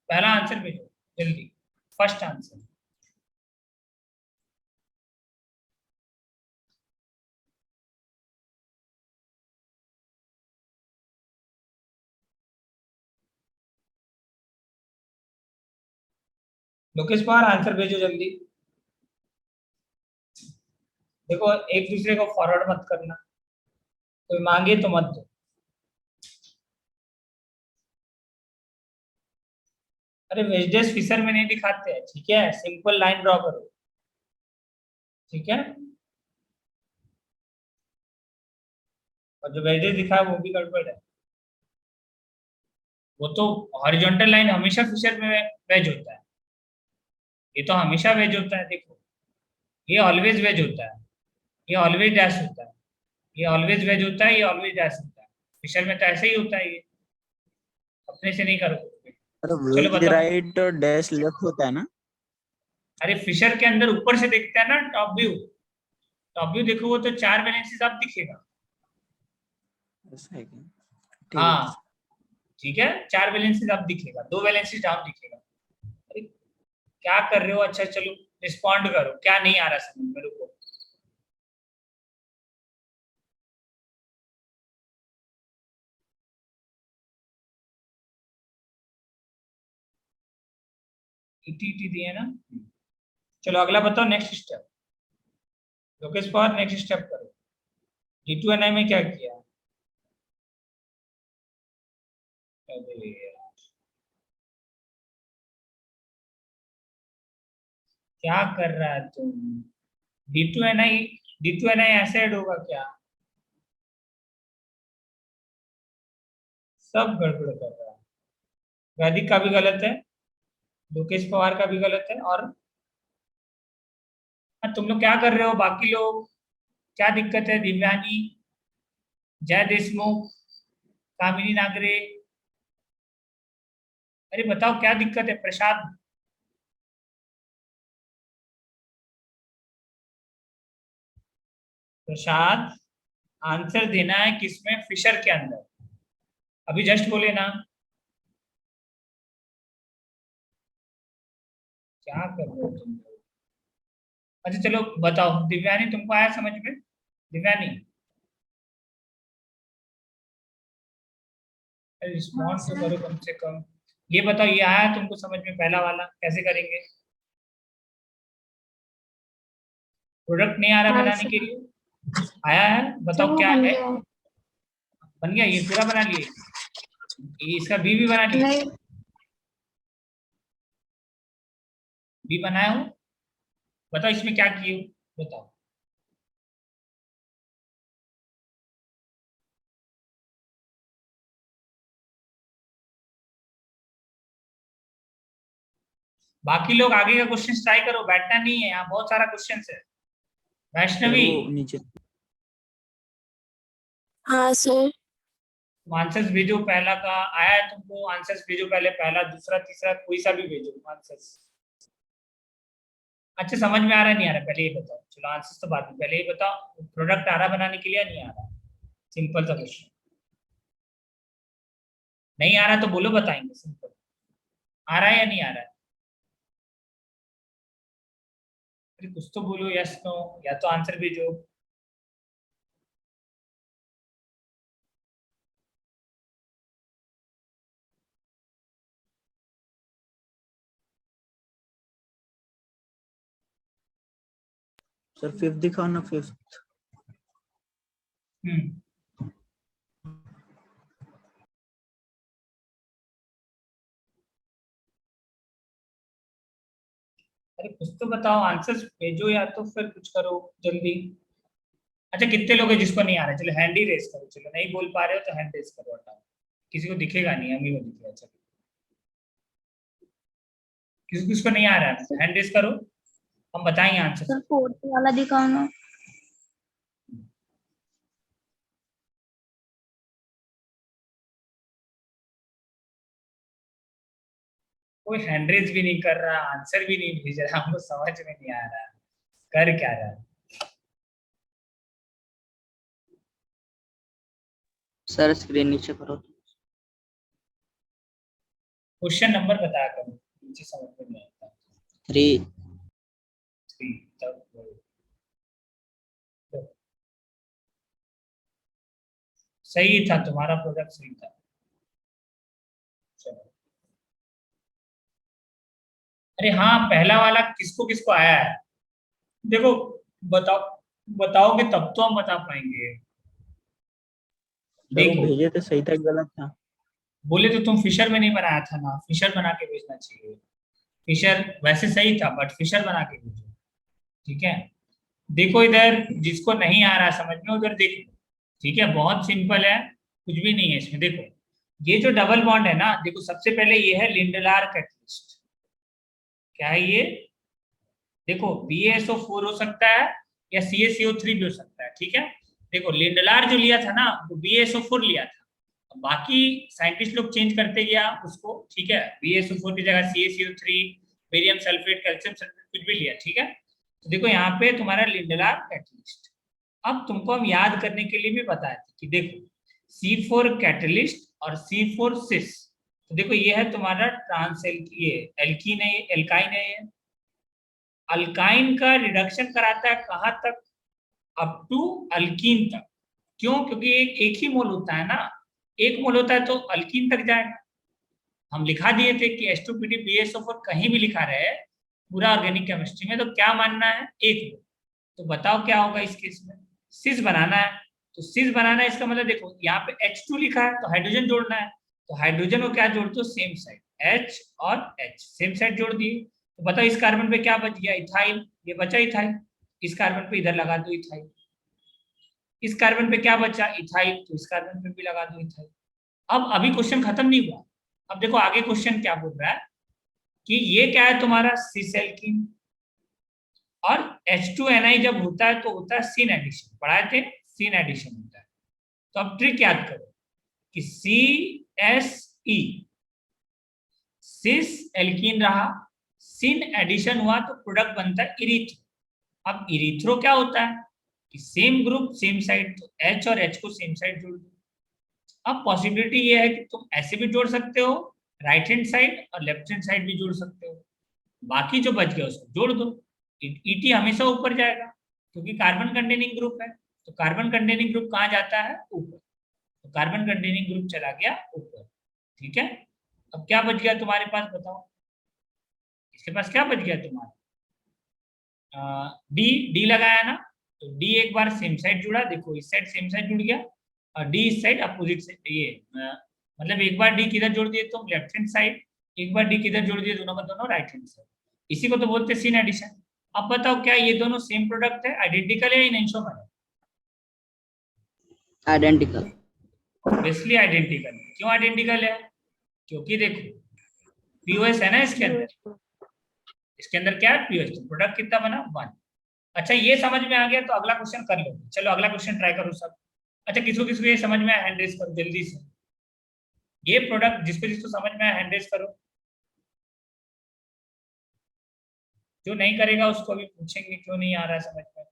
Speaker 1: पहला आंसर भेजो जल्दी, first answer. Lokesh Kumar answer भेजो जल्दी। देखो एक दूसरे को फॉरवर्ड मत करना, कोई मांगे तो मत दो। अरे वेजडेस फिशर में नहीं दिखाते हैं, ठीक है, सिंपल लाइन ड्रॉ करो, ठीक है। और जो वेजडेस दिखा है वो भी गड़बड़ है, वो तो हॉरिजॉन्टल लाइन हमेशा फिशर में वेज होता है, ये तो हमेशा वेज होता है, देखो ये ऑलवेज वेज होता है, ये ऑलवेज डैश होता है, ये ऑलवेज वेज होता है, ये ऑलवेज डैश होता है, फिशर में तो ऐसे ही होता है, ये अपने से नहीं करो कुछ भी।
Speaker 4: अरे
Speaker 1: चलो
Speaker 4: वेज
Speaker 1: बताओ।
Speaker 4: राइट और डैश लेफ्ट होता है ना?
Speaker 1: अरे फिशर के अंदर ऊपर से देखता है ना टॉप व्यू, टॉप व्यू देखो वो तो 4 बैलेंसेस आप दिखेगा।
Speaker 4: ऐसा है क्या? ठीक है।
Speaker 1: हाँ ठीक है, 4 बैलेंसेस आप दिखेगा, 2 बैलेंसेस डाउन दिखेगा। अरे क्या कर रहे हो, अच्छा चलो रिस्पॉन्ड करो, क्या नहीं आ रहा समझ में, रुको। ईटी दिए ना, चलो अगला बताओ, next step. Lokesh Pawar next step करो। D2NI में क्या किया? अरे यार, क्या कर रहा है तुम? D2NI, D2NI ऐसे ऐड होगा क्या? सब गड़बड़ कर रहा है। वैदिक का भी गलत है, लोकेश पवार का भी गलत है, और तुम लोग क्या कर रहे हो बाकी लोग? क्या दिक्कत है? दिव्यानी, जय देशमुख, कामिनी नागरे, अरे बताओ क्या दिक्कत है? प्रसाद, प्रसाद आंसर देना है किसमें? फिशर के अंदर, अभी जस्ट बोले ना। क्या कर रहे हो तुम लोग? अच्छा चलो बताओ, दिव्यानी तुमको आया समझ में? दिव्यानी
Speaker 3: हाँ
Speaker 1: रिस्पॉन्ड तो
Speaker 3: सर।
Speaker 1: करो कम से कम। ये बताओ, ये आया तुमको समझ में पहला वाला कैसे करेंगे? प्रोडक्ट नहीं आ रहा
Speaker 3: हाँ
Speaker 1: बनाने के
Speaker 3: सर।
Speaker 1: लिए, आया है,
Speaker 3: सर
Speaker 1: बताओ
Speaker 3: वो
Speaker 1: क्या
Speaker 3: बन
Speaker 1: है?
Speaker 3: गया है।
Speaker 1: बन गया, ये पूरा बना लिए, ये इसका बी भी बना लिए?
Speaker 3: नहीं।
Speaker 1: बी बनाया हो, बताओ इसमें क्या किए हो, बताओ। बाकी लोग आगे का क्वेश्चन ट्राई करो, बैठना नहीं है, यहाँ बहुत सारा क्वेश्चन है।
Speaker 4: सर
Speaker 1: वैष्णवी,
Speaker 4: वो नीचे।
Speaker 5: हाँ सर।
Speaker 1: तुम आंसर्स भेजो, पहला का आया है तुमको, आंसर्स भेजो पहले, पहला दूसरा तीसरा कोई सा भी भेजो आंसर्स। अच्छा समझ में आ रहा है नहीं आ रहा पहले ये बताओ, चलो आंसर्स तो बाद में, पहले ये बताओ प्रोडक्ट आ रहा बनाने के लिए या नहीं आ रहा? सिंपल सा क्वेश्चन। नहीं आ रहा तो बोलो, बताएंगे सिंपल। आ रहा है या नहीं आ रहा है? अरे कुछ तो बोलो, यस नो, या तो आंसर भेजो।
Speaker 4: सर फिफ्थ दिखाओ ना, फिफ्थ।
Speaker 1: हम्म, अरे कुछ तो बताओ, आंसर्स भेजो या तो फिर कुछ करो जल्दी। अच्छा कितने लोग हैं जिसको नहीं आ रहा है? चलो हैंड ही रेस करो, चलो नहीं बोल पा रहे हो तो हैंड रेस करो, हटाओ, किसी को दिखेगा नहीं, हम ही को दिखेगा, चलो किसी किसको नहीं आ रहा है हैंड रेस करो, हम बताएंगे आंसर।
Speaker 5: सर फोर्थ वाला दिखाओ ना।
Speaker 1: कोई हैंड रेस भी नहीं कर रहा, आंसर भी नहीं भेज रहा, हमको समझ में नहीं आ रहा कर क्या रहा है।
Speaker 2: सर स्क्रीन नीचे करो।
Speaker 1: क्वेश्चन नंबर बताया करो, नीचे समझ में नहीं आता।
Speaker 2: 3।
Speaker 1: 3 तब बोलो। तो सही था तुम्हारा प्रोडक्ट, सही था। चलो, अरे हाँ पहला वाला किसको किसको आया है, देखो बताओ। बताओगे तब तो हम बता पाएंगे।
Speaker 4: सर वो
Speaker 1: देखो,
Speaker 4: भेजे थे सही था कि गलत था?
Speaker 1: बोले तो तुम फिशर में नहीं बनाया था ना, फिशर बना के भेजना चाहिए। फिशर वैसे सही था बट फिशर बना के भेजो। ठीक है, देखो इधर, जिसको नहीं आ रहा समझ में उधर देखो। ठीक है, बहुत सिंपल है, कुछ भी नहीं है इसमें। देखो ये जो डबल बॉन्ड है ना, देखो सबसे पहले ये है लिंडलार कैटलिस्ट। क्या है ये? देखो BaSO4 हो सकता है या CaCO3 भी हो सकता है। ठीक है, देखो लिंडलार जो लिया था ना वो BaSO4 लिया था, बाकी साइंटिस्ट लोग चेंज करते गया उसको। ठीक है, BaSO4 की जगह CaCO3, barium sulphate, calcium sulphate कुछ भी लिया। ठीक है, तो देखो यहाँ पे तुम्हारा लिंडलार कैटलिस्ट। अब तुमको हम याद करने के लिए भी बताए थे कि देखो C4 कैटलिस्ट और C4 सिस। तो देखो ये है तुम्हारा ट्रांस ये एल्कीन है, एल्काइन है ये। अल्काइन का रिडक्शन कराता है कहाँ तक? अप टू अल्कीन तक। क्यों? क्योंकि एक ही मोल होता है ना, एक मोल होता है तो अल्कीन तक जाएगा। हम लिखा दिए थे कि H2PD BaSO4 कहीं भी लिखा रहे पूरा ऑर्गेनिक केमिस्ट्री में तो क्या मानना है? एक मोल। तो बताओ क्या होगा इस केस में? सिस बनाना है। तो सिस बनाना है इसका मतलब देखो यहाँ पे H2 लिखा है तो हाइड्रोजन जोड़ना है। तो हाइड्रोजन को क्या जोड़ते हो? सेम साइड, H और H सेम साइड जोड़ दिए। तो बताओ इस कार्बन पे क्या बच गया? इथाइल, ये बचा इथाइल। इस कार्बन पे इधर लगा दो इथाइल। इस कार्बन पे क्या बचा? इथाइल, तो इस कार्बन पे भी लगा दो इथाइल। अब अभी क्वेश्चन खत्म नहीं हुआ। अब देखो आगे क्वेश्चन क्या बोल रहा है कि ये क्या है तुम्हारा? Cis alkene. और H2Ni जब होता है तो होता है सिन एडिशन, पढ़ाए थे सिन एडिशन होता है। तो अब ट्रिक याद करो कि CSE सिस एल्कीन रहा, सिन एडिशन हुआ तो प्रोडक्ट बनता है इरिथ्रो। अब इरिथ्रो क्या होता है कि सेम ग्रुप सेम साइड, तो H और H को सेम साइड जोड़ दो। अब पॉसिबिलिटी ये है कि तुम ऐसे भी जोड़ सकते हो, राइट हैंड साइड और लेफ्ट हैंड साइड भी जोड़ सकते हो। बाकी जो बच गया उसको जोड़ दो। ET हमेशा ऊपर जाएगा क्योंकि कार्बन कंटेनिंग ग्रुप है। तो कार्बन कंटेनिंग ग्रुप कहाँ जाता है? ऊपर। तो कार्बन कंटेनिंग ग्रुप चला गया ऊपर। ठीक है, अब क्या बच गया तुम्हारे पास बताओ? इसके पास क्या बच गया तुम्हारा? डी, डी लगाया ना, तो डी एक बार सेम साइड जुड़ा, देखो इस साइड सेम साइड जुड़ गया और डी इस साइड अपोजिट से ये मतलब एक बार डी किधर जोड़ दिए तुम? Left hand side. एक बार डी किधर जोड़ दिए? दोनों का दोनों राइट हैंड साइड। इसी को तो बोलते हैं सिन एडिशन। अब बताओ क्या ये दोनों सेम प्रोडक्ट है, आइडेंटिकल है या एंशोमर है?
Speaker 2: आइडेंटिकल।
Speaker 1: Obviously identical. क्यों आइडेंटिकल है? क्योंकि देखो पीओएस है ना इसके अंदर। इसके अंदर क्या है? पीओएस। तो प्रोडक्ट कितना बना? 1। अच्छा ये समझ में आ गया तो अगला क्वेश्चन कर लो। चलो अगला क्वेश्चन ट्राई करो सब। अच्छा किसको किसको ये समझ में आया हैंड रेज करो जल्दी से। ये प्रोडक्ट जिसको जिसको समझ में आया हैंड रेज करो। जो नहीं करेगा उसको भी पूछेंगे क्यों नहीं आ रहा है समझ में।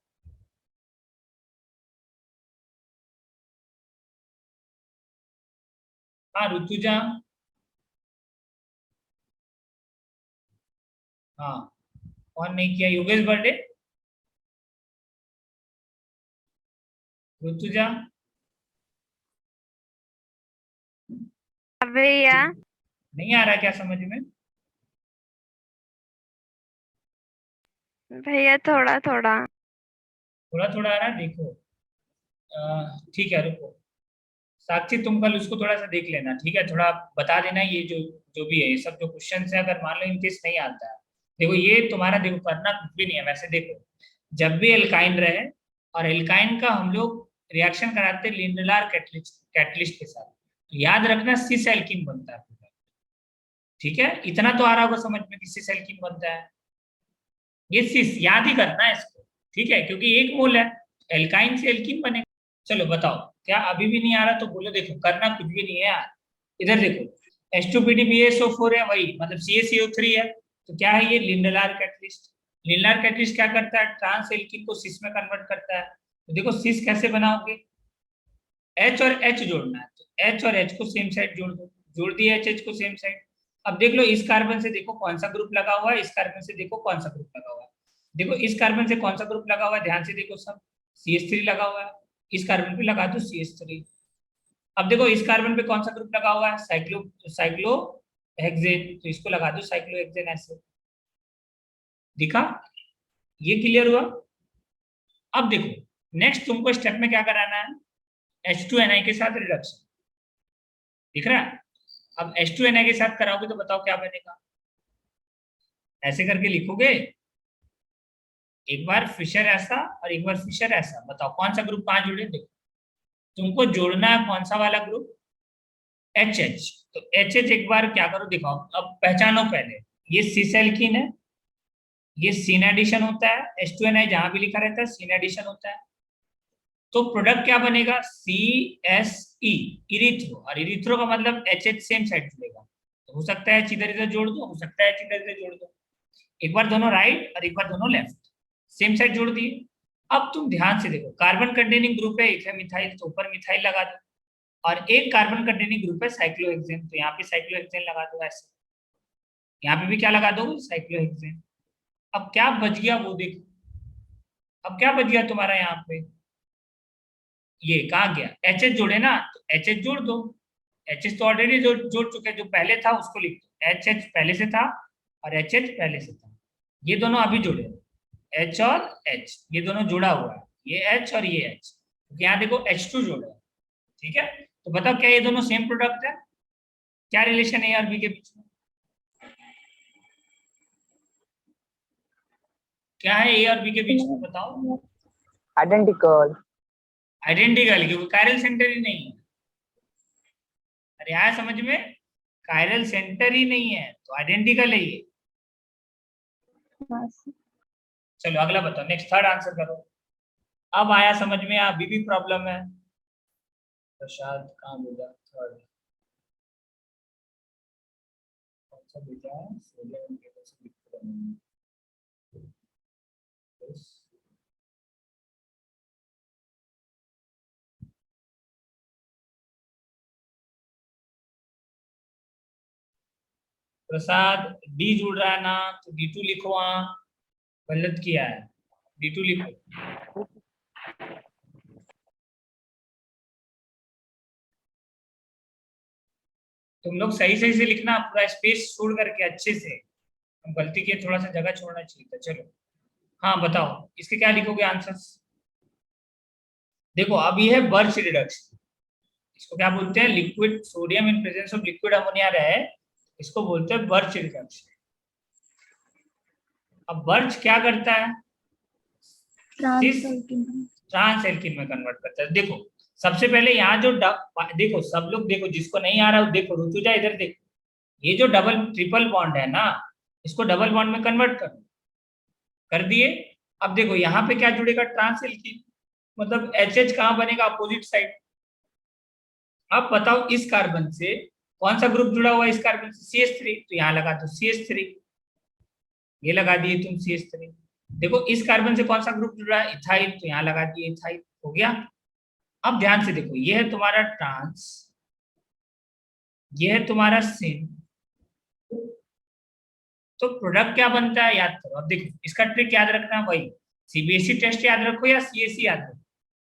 Speaker 1: हाँ ऋतुजा, हाँ कौन नहीं किया? योगेश बर्थडे, ऋतुजा
Speaker 5: भैया
Speaker 1: नहीं आ रहा क्या समझ में?
Speaker 5: भैया थोड़ा थोड़ा।
Speaker 1: थोड़ा थोड़ा आ रहा है, देखो ठीक है रुको। साक्षी तुम कल उसको थोड़ा सा देख लेना, ठीक है? थोड़ा बता देना ये जो जो भी है, ये सब जो क्वेश्चन है अगर मान लो इनकेस नहीं आता है। देखो ये तुम्हारा देखो करना कुछ भी नहीं है वैसे। देखो जब भी एल्काइन रहे और एल्काइन का हम लोग रिएक्शन कराते हैं लिंडलार कैटलिस्ट के साथ, तो याद रखना सिस एल्कीन बनता है। ठीक है, इतना तो आ रहा होगा समझ में कि सिस एल्कीन बनता है। ये सिस याद ही करना है इसको। ठीक है, क्योंकि एक मोल है, एल्काइन से एल्कीन बनेगा। चलो बताओ क्या अभी भी नहीं आ रहा? तो बोलो, देखो करना कुछ भी नहीं है यार। इधर देखो H2PD BaSO4 है, वही मतलब CaCO3 है। तो क्या है ये? Lindlar catalyst. लिंडलार कैटलिस्ट क्या करता है? ट्रांस एल्कीन को सिस में कन्वर्ट करता है। तो देखो सिस कैसे बनाओगे? H और H जोड़ना है, तो H और H को सेम साइड जोड़ दो। जोड़ दिया H को सेम साइड। अब देख लो इस कार्बन से देखो कौन सा ग्रुप लगा हुआ है, इस कार्बन से देखो कौन सा ग्रुप लगा हुआ है। देखो इस कार्बन से कौन सा ग्रुप लगा हुआ है, ध्यान से देखो सब। CH3 लगा हुआ है। इस कार्बन पे लगा दो CH3। अब देखो इस कार्बन पे कौन सा ग्रुप लगा हुआ है? साइक्लोहेक्सेन, तो इसको लगा दो साइक्लोहेक्सेन ऐसे। दिखा? ये क्लियर हुआ? अब देखो नेक्स्ट तुमको स्टेप में क्या कराना है, H2Ni के साथ रिडक्शन, दिख रहा है। अब H2Ni के साथ कराओगे तो बताओ क्या बनेगा, ऐसे करके लिखोगे, एक बार फिशर ऐसा और एक बार फिशर ऐसा, बताओ कौन सा ग्रुप कहाँ जुड़े। देखो तुमको जोड़ना है कौन सा वाला ग्रुप, HH। तो HH एक बार क्या करो दिखाओ, अब पहचानो पहले, ये सिस एल्कीन है, ये सीन एडिशन होता है, H2Ni जहां भी लिखा रहता है सीन एडिशन होता है, तो प्रोडक्ट क्या बनेगा, CSE, इरिथ्रो, और इरिथ्रो का मतलब HH सेम साइड जुड़ेगा, तो हो सकता है इधर इधर जोड़ दो, हो सकता है इधर इधर जोड़ दो, एक बार दोनों राइट और एक बार दोनों लेफ्ट, सेम साइड जोड़ दिए। अब तुम ध्यान से देखो, कार्बन कंटेनिंग ग्रुप है इथेन मिथाइल, तो ऊपर मिथाइल लगा दो, और एक कार्बन कंटेनिंग ग्रुप है साइक्लोहेक्सेन, तो यहाँ पे साइक्लोहेक्सेन लगा दो ऐसे, यहाँ पे भी क्या लगा दो, साइक्लोहेक्सेन। अब क्या बच गया वो देखो, अब क्या बच गया तुम्हारा यहाँ पे, ये कहाँ गया, HH जोड़े ना, तो HH जोड़ दो, HH तो ऑलरेडी जोड़ चुके, जो पहले था उसको लिख दो, HH पहले से था और HH पहले से था, ये दोनों अभी जुड़े, H और H ये दोनों जुड़ा हुआ है, ये H और ये H, क्योंकि यहाँ देखो H2 जोड़ा है, ठीक है। तो बताओ क्या ये दोनों सेम प्रोडक्ट है, क्या रिलेशन है A और B के बीच में, क्या है A और B के बीच में बताओ,
Speaker 6: आइडेंटिकल।
Speaker 1: आइडेंटिकल, क्योंकि कायरल सेंटर ही नहीं है, अरे आया समझ में, कायरल सेंटर ही नहीं है तो आइडेंटिकल है ये।
Speaker 5: हाँ सर।
Speaker 1: चलो अगला बताओ, नेक्स्ट थर्ड आंसर करो। अब आया समझ में, अभी भी प्रॉब्लम है, प्रसाद कहाँ भेजा, थर्ड कौन सा भेजा है, सोडियम केबल से लिखते प्रसाद डी जुड़ रहा है ना, तो D2 लिखो, वहां गलत किया है, D2 लिखो। तुम लोग सही सही से लिखना, पूरा स्पेस छोड़ करके अच्छे से, हम गलती किए, थोड़ा सा जगह छोड़ना चाहिए था। चलो हाँ बताओ इसके क्या लिखोगे आंसर्स, देखो अब ये है बर्च रिडक्शन, इसको क्या बोलते हैं, liquid sodium in presence of liquid ammonia रहे, इसको बोलते हैं बर्च रिडक्शन। अब बर्च क्या करता है, ट्रांस एल्कीन में कन्वर्ट करता है। देखो सबसे पहले यहाँ जो देखो सब लोग देखो, जिसको नहीं आ रहा देखो, रुतुजा इधर देखो, ये जो डबल ट्रिपल बॉन्ड है ना, इसको डबल बॉन्ड में कन्वर्ट कर दिए। अब देखो यहाँ पे क्या जुड़ेगा, ट्रांस एल्कीन, मतलब HH कहाँ बनेगा, अपोजिट साइड। अब बताओ इस कार्बन से कौन सा ग्रुप जुड़ा हुआ है, इस कार्बन से CH3, तो यहाँ लगा दो CH3, ये लगा दिए तुम CH3। देखो इस कार्बन से कौन सा ग्रुप जुड़ा है, इथाइल, तो यहाँ लगा दिए इथाइल, हो गया। अब ध्यान से देखो, ये है तुम्हारा ट्रांस, ये है तुम्हारा सिन, तो प्रोडक्ट क्या बनता है याद करो। अब देखो इसका ट्रिक याद रखना है, वही CBSE टेस्ट याद रखो या CSE याद रखो।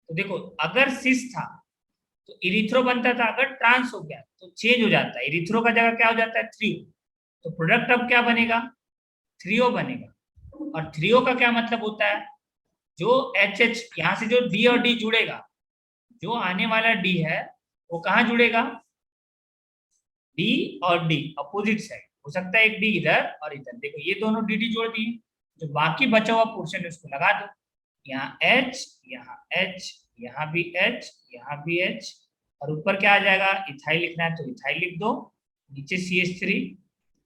Speaker 1: तो देखो अगर सिस था तो इरिथ्रो बनता था, अगर ट्रांस हो गया तो चेंज हो जाता है, इरिथ्रो का जगह क्या हो जाता है, 3O, तो प्रोडक्ट अब क्या बनेगा, 3O बनेगा। और 3O का क्या मतलब होता है, जो HH यहाँ से जो D और D जुड़ेगा, जो आने वाला D है वो कहाँ जुड़ेगा, D और D अपोजिट साइड, हो सकता है एक D इधर और इधर, देखो ये दोनों DD जोड़ दिए, जो बाकी बचा हुआ पोर्शन है उसको लगा दो, यहाँ H, यहाँ H, यहाँ भी H, यहाँ भी H, और ऊपर क्या आ जाएगा, इथाइल लिखना है तो इथाइल लिख दो, नीचे CH3,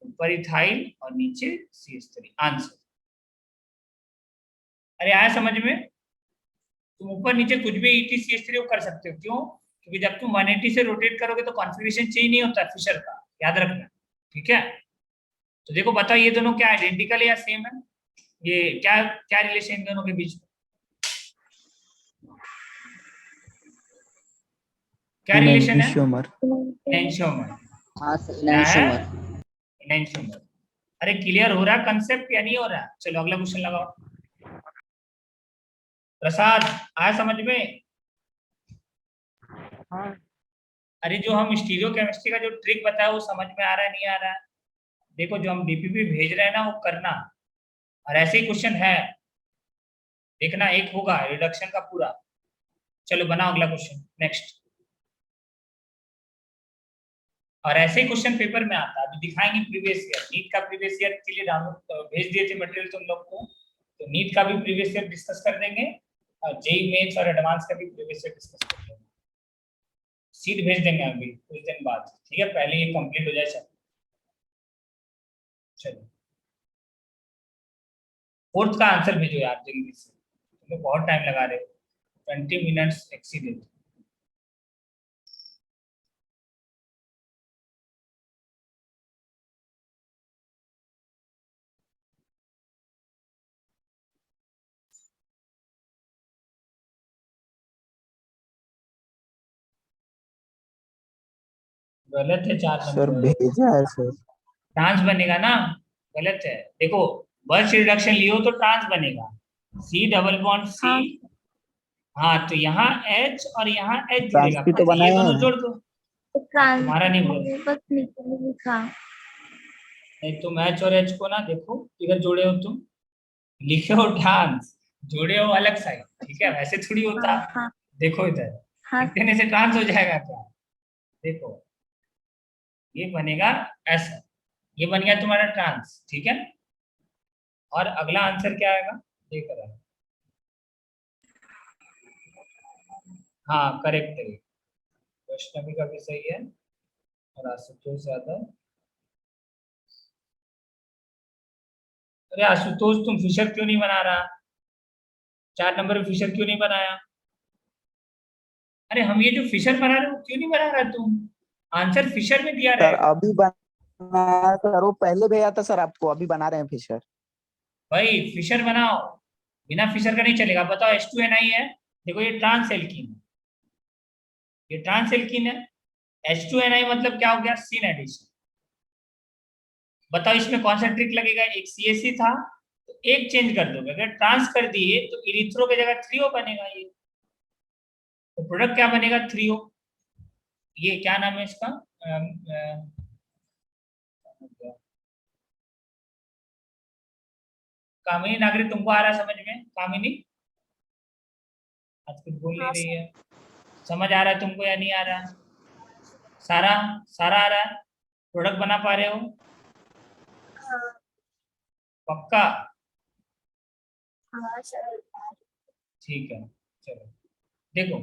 Speaker 1: ऊपर इथाइल और नीचे CH3, आंसर। अरे आया समझ में, तुम ऊपर नीचे कुछ भी ETCH3 कर सकते हो, क्यों, क्योंकि जब तुम 180 से रोटेट करोगे तो कॉन्फ़िगरेशन चेंज नहीं होता फिशर का, याद रखना, ठीक है। तो देखो बताओ ये दोनों क्या आइडेंटिकल है या सेम है, ये क्या क्या रिलेशन इन दोनों के बीच में, क्या रिलेशन है, एनशोमर,
Speaker 2: हाँ सर, इनैंशियोमर।
Speaker 1: एनशोमर। अरे क्लियर हो रहा कंसेप्ट या नहीं हो रहा, चलो अगला क्वेश्चन लगाओ। प्रसाद आया समझ में,
Speaker 3: हाँ
Speaker 1: अरे जो हम स्टीरियो केमिस्ट्री का जो ट्रिक बताया वो समझ में आ रहा है नहीं आ रहा है, देखो जो हम DPP भेज रहे हैं ना वो करना, और ऐसे ही क्वेश्चन है, देखना एक होगा रिडक्शन का पूरा। चलो बनाओ अगला क्वेश्चन नेक्स्ट। और ऐसे ही क्वेश्चन पेपर में आता है, अभी दिखाएंगे प्रीवियस ईयर, नीट का प्रीवियस ईयर के लिए डाउनलोड भेज दिए थे मटेरियल तुम लोग को, तो नीट का भी प्रीवियस ईयर डिस्कस कर देंगे और जेई मेंस और एडवांस का भी प्रीवियस ईयर डिस्कस कर देंगे। सीट भेज देंगे अभी कुछ दिन बाद, ठीक है, पहले ये कंप्लीट हो जाए। चलो फोर्थ का आंसर भेजो यार जल्दी से, तुम लोग बहुत टाइम लगा रहे हो, 20 मिनट्स एक्सीडेंट। गलत है 4
Speaker 4: सर
Speaker 1: नंबर,
Speaker 4: भेजा है सर।
Speaker 1: ट्रांस बनेगा ना, गलत है। देखो वर्च रिडक्शन लियो तो ट्रांस बनेगा, सी डबल बॉन्ड सी।
Speaker 5: हाँ
Speaker 1: हाँ तो यहाँ H और यहाँ H
Speaker 4: ट्रांस
Speaker 1: जुड़ेगा,
Speaker 4: भी तो
Speaker 1: बस ये
Speaker 4: बनाए
Speaker 1: दोनों
Speaker 4: हैं।
Speaker 1: जोड़ दो।
Speaker 5: तो ट्रांस
Speaker 1: तुम्हारा नहीं बोल,
Speaker 5: बस नीचे लिखा।
Speaker 1: नहीं तुम H और H को ना देखो किधर जोड़े हो तुम, लिखे हो ट्रांस, जोड़े हो अलग साइड, ठीक है,
Speaker 5: अच्छा
Speaker 1: वैसे थोड़ी होता।
Speaker 5: हाँ हाँ
Speaker 1: देखो इधर,
Speaker 5: हाँ
Speaker 1: लिख देने से ट्रांस हो जाएगा क्या, देखो ये बनेगा ऐसा, ये बन गया तुम्हारा ट्रांस, ठीक है। और अगला आंसर क्या आएगा देख रहा है, हाँ करेक्ट है, वैष्णवी का भी सही है और आशुतोष यादव। अरे आशुतोष तुम फिशर क्यों नहीं बना रहा, 4 नंबर में फिशर क्यों नहीं बनाया। अरे हम ये जो फिशर बना रहे हो क्यों नहीं बना रहा तुम, आंसर फिशर में दिया
Speaker 4: सर
Speaker 1: रहेगा।
Speaker 4: अभी बनाया सर, वो पहले भेजा था सर आपको, अभी बना रहे हैं फिशर।
Speaker 1: भाई फिशर बनाओ, बिना फिशर का नहीं चलेगा। बताओ H2NI है, देखो ये ट्रांस एल्कीन है, ये ट्रांस एल्कीन है, H2NI मतलब क्या हो गया, सीन एडिशन। बताओ इसमें कौन सा ट्रिक लगेगा, एक CSC था तो एक चेंज कर दोगे, अगर ट्रांस कर दिए तो इरिथ्रो की जगह 3O बनेगा, ये तो प्रोडक्ट क्या बनेगा 3O। ये क्या नाम है इसका, कामिनी नागरिक, तुमको आ रहा है समझ में, कामिनी आज कुछ बोल नहीं
Speaker 5: हाँ
Speaker 1: रही
Speaker 5: सर
Speaker 1: है, समझ आ रहा है तुमको या नहीं आ रहा। सारा, सारा आ रहा है, प्रोडक्ट बना पा रहे हो
Speaker 5: हाँ
Speaker 1: पक्का,
Speaker 5: हाँ सर
Speaker 1: ठीक है। चलो देखो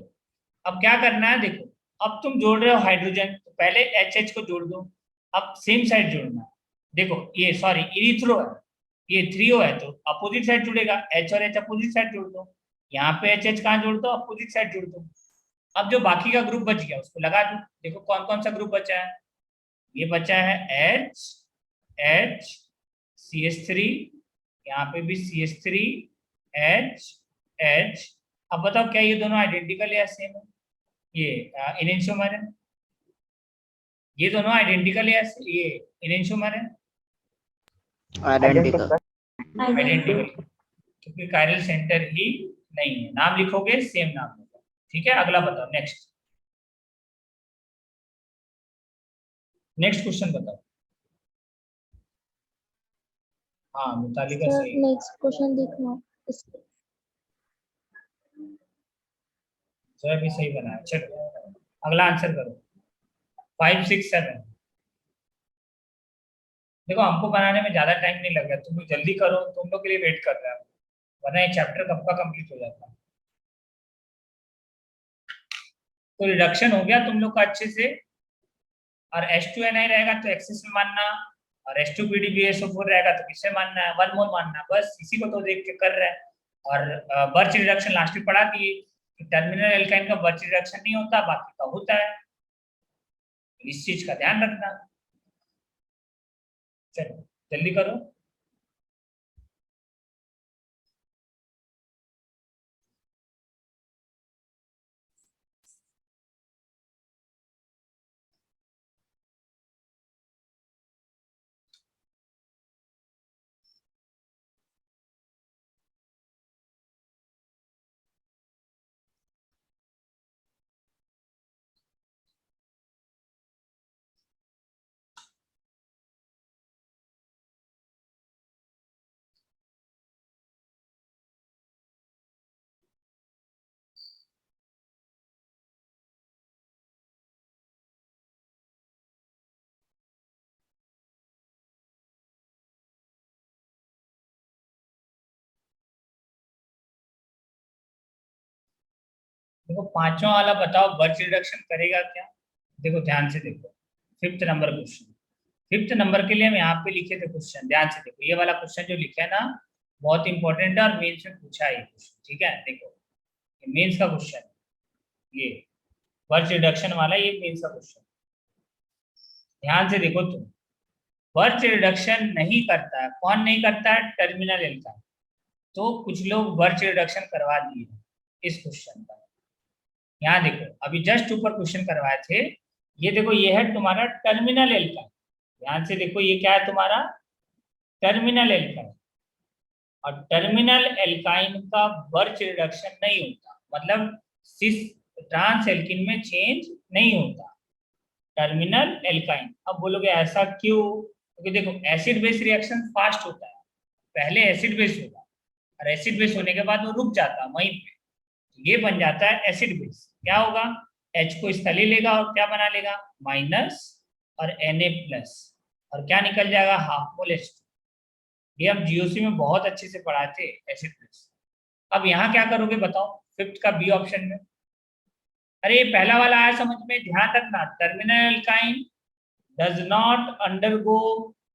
Speaker 1: अब क्या करना है, देखो अब तुम जोड़ रहे हो हाइड्रोजन, तो पहले HH को जोड़ दो, अब सेम साइड जोड़ना है। देखो ये सॉरी इरिथ्रो है, ये 3O है तो अपोजिट साइड जुड़ेगा, H और H अपोजिट साइड जोड़ दो, यहाँ पे HH कहाँ जोड़ दो, अपोजिट साइड जोड़ दो। अब जो बाकी का ग्रुप बच गया उसको लगा दो, देखो कौन कौन सा ग्रुप बचा है, ये बचा है H H CH3, यहाँ पे भी CH3 H H। अब बताओ क्या ये दोनों आइडेंटिकल या सेम है, ये इनेंशियोमर है, ये दोनों आइडेंटिकल या ये इनेंशियोमर है,
Speaker 4: आइडेंटिकल।
Speaker 1: आइडेंटिकल, क्योंकि कायरल सेंटर ही नहीं है, नाम लिखोगे सेम नाम होगा, ठीक है। अगला बताओ नेक्स्ट, नेक्स्ट क्वेश्चन बताओ। हाँ मिताली का
Speaker 5: सर
Speaker 1: सही है,
Speaker 5: नेक्स्ट क्वेश्चन देखना इसके।
Speaker 1: जरा भी सही बनाया, चलो अगला आंसर करो, 5 6 7। देखो हमको बनाने में ज्यादा टाइम नहीं लग रहा, तुम लोग जल्दी करो, तुम लोग के लिए वेट कर रहा हूँ, वरना ये चैप्टर कब का कंप्लीट हो जाता है। तो रिडक्शन हो गया तुम लोग का अच्छे से, और H2NI रहेगा तो एक्सिस में मानना, और H2PDBSO4 रहेगा तो किससे मानना है, 1 मोल मानना, बस इसी को तो देख के कर रहे हैं। और बर्च रिडक्शन लास्ट में पढ़ा दिए कि टर्मिनल एल्काइन का बर्च रिडक्शन नहीं होता, बाकी का होता है, इस चीज का ध्यान रखना। चलो जल्दी करो। देखो पांचवा वाला बताओ बर्च रिडक्शन करेगा क्या। देखो ध्यान से देखो, 5th number question, 5th number के लिए हम यहाँ पे लिखे थे क्वेश्चन, ध्यान से देखो, ये वाला क्वेश्चन जो लिखा है ना बहुत इंपॉर्टेंट है और मेंस में पूछा है ये क्वेश्चन, ठीक है। देखो ये मेंस का क्वेश्चन, ये बर्च रिडक्शन वाला, ये मेंस का क्वेश्चन, ध्यान से देखो तुम। बर्च रिडक्शन नहीं करता है, कौन नहीं करता है, टर्मिनल एल्काइन। तो कुछ लोग बर्च रिडक्शन करवा दिए इस क्वेश्चन पर। यहाँ देखो अभी जस्ट ऊपर क्वेश्चन करवाए थे, ये देखो ये है तुम्हारा टर्मिनल एल्काइन, ध्यान से देखो ये क्या है तुम्हारा टर्मिनल एल्काइन। और टर्मिनल एल्काइन का बर्च रिडक्शन नहीं होता, मतलब सिस ट्रांस एल्किन में चेंज नहीं होता टर्मिनल एल्काइन। अब बोलोगे ऐसा क्यों, क्योंकि देखो एसिड बेस रिएक्शन फास्ट होता है, पहले एसिड बेस होगा और एसिड बेस होने के बाद वो रुक जाता है वहीं पे, ये बन जाता है एसिड बेस। क्या होगा, H को इस तले लेगा और क्या बना लेगा माइनस और Na+, और क्या निकल जाएगा हाफ मोल H2। ये हम जीओसी में बहुत अच्छे से पढ़ाए थे एसिड बेस। अब यहाँ क्या करोगे बताओ 5th का बी ऑप्शन में। अरे पहला वाला आया समझ में, ध्यान रखना, terminal alkyne does not undergo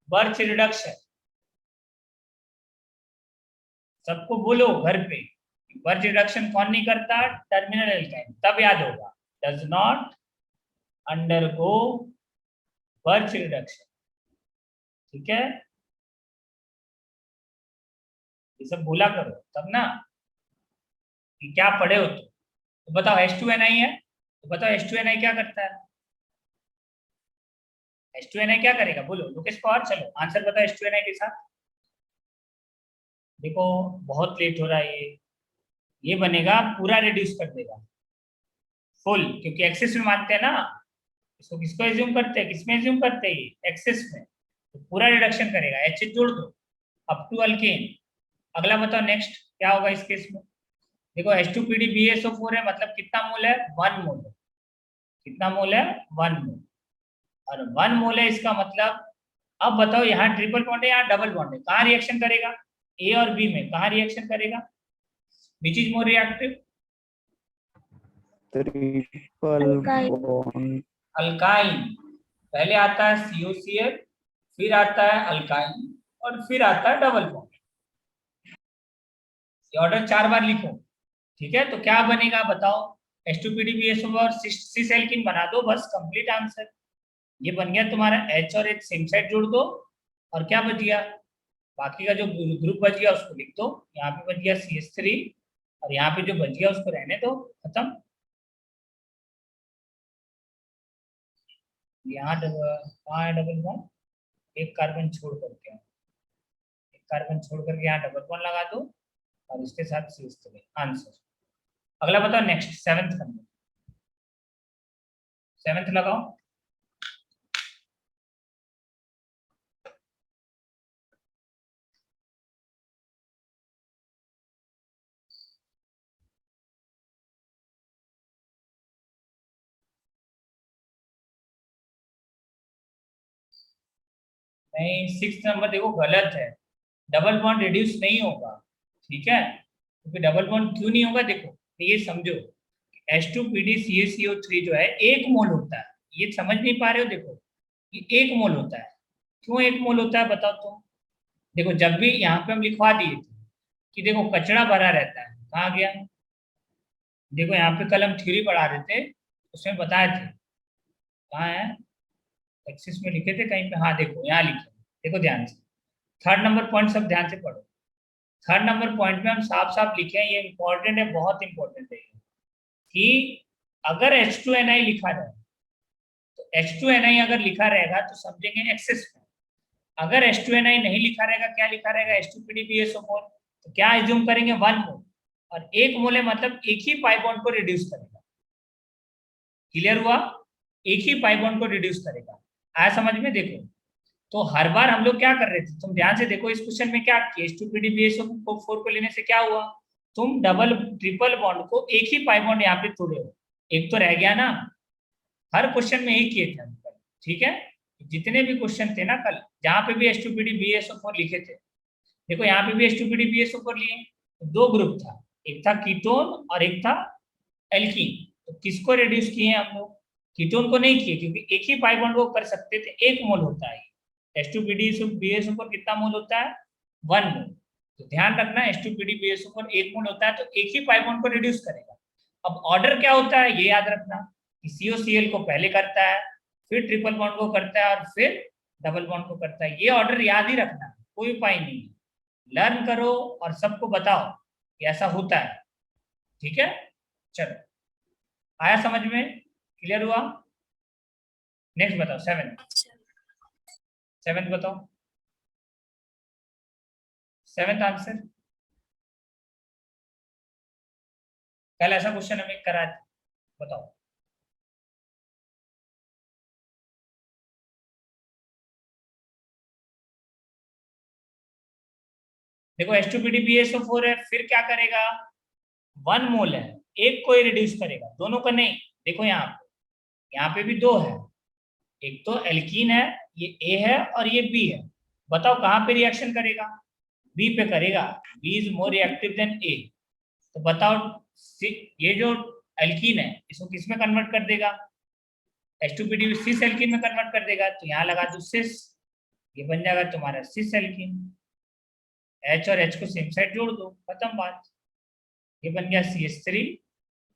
Speaker 1: birch reduction. सबको बोलो घर पे, बर्च रिडक्शन कौन नहीं करता, टर्मिनल एल्काइन, तब याद होगा does not undergo birch reduction, ठीक है। ये सब भूला करो तब ना कि क्या पढ़े हो तुम। तो बताओ H2Ni है, तो बताओ H2Ni क्या करता है, H2Ni क्या करेगा बोलो लोकेश पवार, चलो आंसर बताओ H2Ni के साथ। देखो बहुत लेट हो रहा है, ये बनेगा पूरा रिड्यूस कर देगा फुल, क्योंकि एक्सेस में मानते हैं ना इसको, किसको एज्यूम करते हैं, किसमें एज्यूम करते हैं, एक्सेस में, तो पूरा रिडक्शन करेगा, H जोड़ दो अप टू अल्केन। अगला बताओ नेक्स्ट क्या होगा इस केस में। देखो H2PDBSO4 है, मतलब कितना मोल है 1 मोल, कितना मोल है 1 मोल, और 1 मोल है इसका मतलब। अब बताओ यहाँ ट्रिपल बॉन्ड है यहाँ डबल बॉन्ड है, कहाँ रिएक्शन करेगा, ए और बी में कहाँ रिएक्शन करेगा, which is more reactive,
Speaker 4: triple bond
Speaker 1: alkyne. पहले आता है COCl, फिर आता है अल्काइन और फिर आता है डबल बॉन्ड। ये ऑर्डर 4 बार लिखो, ठीक है। तो क्या बनेगा बताओ, H2PDBSO और सिस एल्किन बना दो, बस कंप्लीट आंसर। ये बन गया तुम्हारा H और H सेम साइड जोड़ दो, और क्या बच गया, बाकी का जो ग्रुप बच गया उसको लिख दो। यहाँ पे बच गया CH3 और यहाँ पे जो बच गया उसको रहने दो, खत्म। यहाँ कहाँ है डबल बॉन्ड, एक कार्बन छोड़ करके, एक कार्बन छोड़ करके यहाँ डबल बॉन्ड लगा दो और इसके साथ CH3, आंसर। अगला बताओ नेक्स्ट 7th नंबर, 7th लगाओ। नहीं 6th नंबर देखो गलत है, डबल बॉन्ड रिड्यूस नहीं होगा, ठीक है। क्योंकि डबल बॉन्ड क्यों नहीं होगा, देखो ये समझो H2PdCaCO3 जो है 1 मोल होता है, ये समझ नहीं पा रहे हो, देखो ये 1 मोल होता है। क्यों 1 मोल होता है बताओ तुम। देखो जब भी यहाँ पे हम लिखवा दिए थे कि देखो कचरा भरा रहता है, कहाँ गया, देखो यहाँ पे कल हम थ्योरी पढ़ा रहे थे उसमें बताए थे, कहाँ है, एक्सिस में लिखे थे कहीं पे, हाँ देखो यहाँ लिखे, देखो ध्यान से 3rd नंबर पॉइंट सब ध्यान से पढ़ो। 3rd नंबर पॉइंट में हम साफ साफ लिखे हैं, ये इंपॉर्टेंट है, बहुत इंपॉर्टेंट है कि अगर H2Ni लिखा रहे तो H2Ni अगर लिखा रहेगा तो समझेंगे एक्सेस में, अगर H2Ni नहीं लिखा रहेगा, क्या लिखा रहेगा H2PDBSO4, तो क्या एज्यूम करेंगे 1 मोल, और 1 मोल है मतलब एक ही पाई बॉन्ड को रिड्यूस करेगा, क्लियर हुआ, एक ही पाई बॉन्ड को रिड्यूस करेगा, आया समझ में। देखो तो हर बार हम लोग क्या कर रहे थे, तुम ध्यान से देखो इस क्वेश्चन में क्या H2PDBSO4 को लेने से क्या हुआ, तुम डबल ट्रिपल बॉन्ड को एक ही पाई बॉन्ड यहाँ पे तोड़े हो, एक तो रह गया ना, हर क्वेश्चन में एक किए थे हम कल, ठीक है। जितने भी क्वेश्चन थे ना कल, जहाँ पे भी H2PDBSO4 लिखे थे, देखो यहाँ पे भी H2PDBSO4 लिए, तो 2 ग्रुप था, एक था कीटोन और एक था एल्कीन। तो किसको रिड्यूस किए हैं हम लोग? कीटोन को नहीं किए, क्योंकि एक ही पाई बॉन्ड वो कर सकते थे, 1 मोल होता है। H2PDBS पर कितना मोल होता है? 1 मोल। तो ध्यान रखना H2PDBS पर 1 मोल होता है, तो एक ही पाई बॉन्ड को रिड्यूस करेगा। अब ऑर्डर क्या होता है ये याद रखना कि COCl को पहले करता है, फिर ट्रिपल बॉन्ड को करता है और फिर डबल बॉन्ड को करता है। ये ऑर्डर याद ही रखना, कोई उपाय नहीं है। लर्न करो और सबको बताओ कि ऐसा होता है, ठीक है। चलो, आया समझ में? क्लियर हुआ? नेक्स्ट बताओ, 7th बताओ, 7th आंसर। कल ऐसा क्वेश्चन हमें करा था, बताओ। देखो H2PDBSO4 है, फिर क्या करेगा? 1 मोल है, एक को ही रिड्यूस करेगा, दोनों का नहीं। देखो यहाँ पे भी 2 है, एक तो एल्कीन है, ये A है और ये B है। बताओ कहाँ पे रिएक्शन करेगा? B पे करेगा। B is more reactive than A। तो बताओ ये जो एल्कीन है इसको किस में कन्वर्ट कर देगा? H2PDB सिस एल्कीन में कन्वर्ट कर देगा। तो यहाँ लगा दो सिस, ये बन जाएगा तुम्हारा सिस एल्कीन। H और H को सेम साइड जोड़ दो, खत्म बात। ये बन गया CH3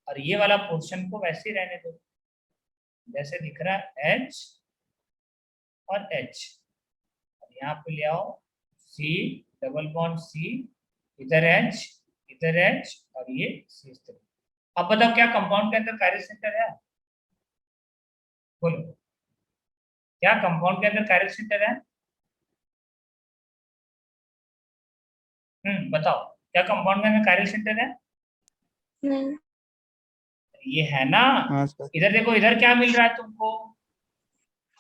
Speaker 1: और ये वाला पोर्शन को वैसे ही रहने दो जैसे दिख रहा है, H और H। और यहाँ पे ले आओ C डबल बॉन्ड C, इधर H, इधर H और ये CH3। अब बताओ क्या कंपाउंड के अंदर कायरल सेंटर है? बोलो, क्या कंपाउंड के अंदर कायरल सेंटर है? बताओ, क्या कंपाउंड के अंदर कायरल सेंटर है?
Speaker 5: नहीं।
Speaker 1: ये है ना।
Speaker 4: हाँ सर।
Speaker 1: इधर देखो, इधर क्या मिल रहा है तुमको?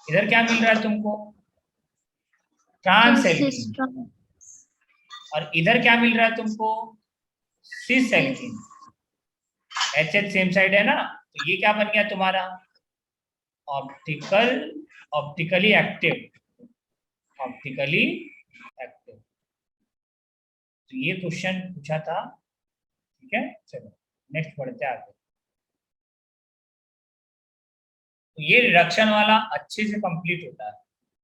Speaker 1: इधर क्या मिल रहा है तुमको? Trans alkene. और इधर क्या मिल रहा है तुमको? Cis alkene. HH same side है ना, तो ये क्या बन गया तुम्हारा? Optically active. Optically active. तो ये क्वेश्चन पूछा था, ठीक है। चलो नेक्स्ट बढ़ते आगे। तो ये रिडक्शन वाला अच्छे से कंप्लीट होता है,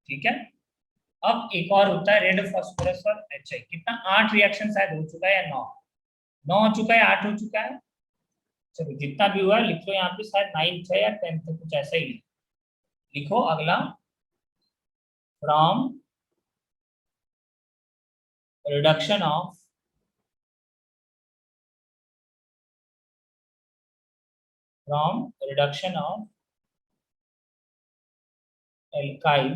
Speaker 1: ठीक है। अब एक और होता है रेड फास्फोरस और HI। कितना? 8 रिएक्शन शायद हो चुका है या 9 हो चुका है, 8 हो चुका है। चलो जितना भी हुआ लिख लो यहाँ पे, शायद 9th है या 10th है, कुछ ऐसा ही लिखो। अगला, from reduction of alkyl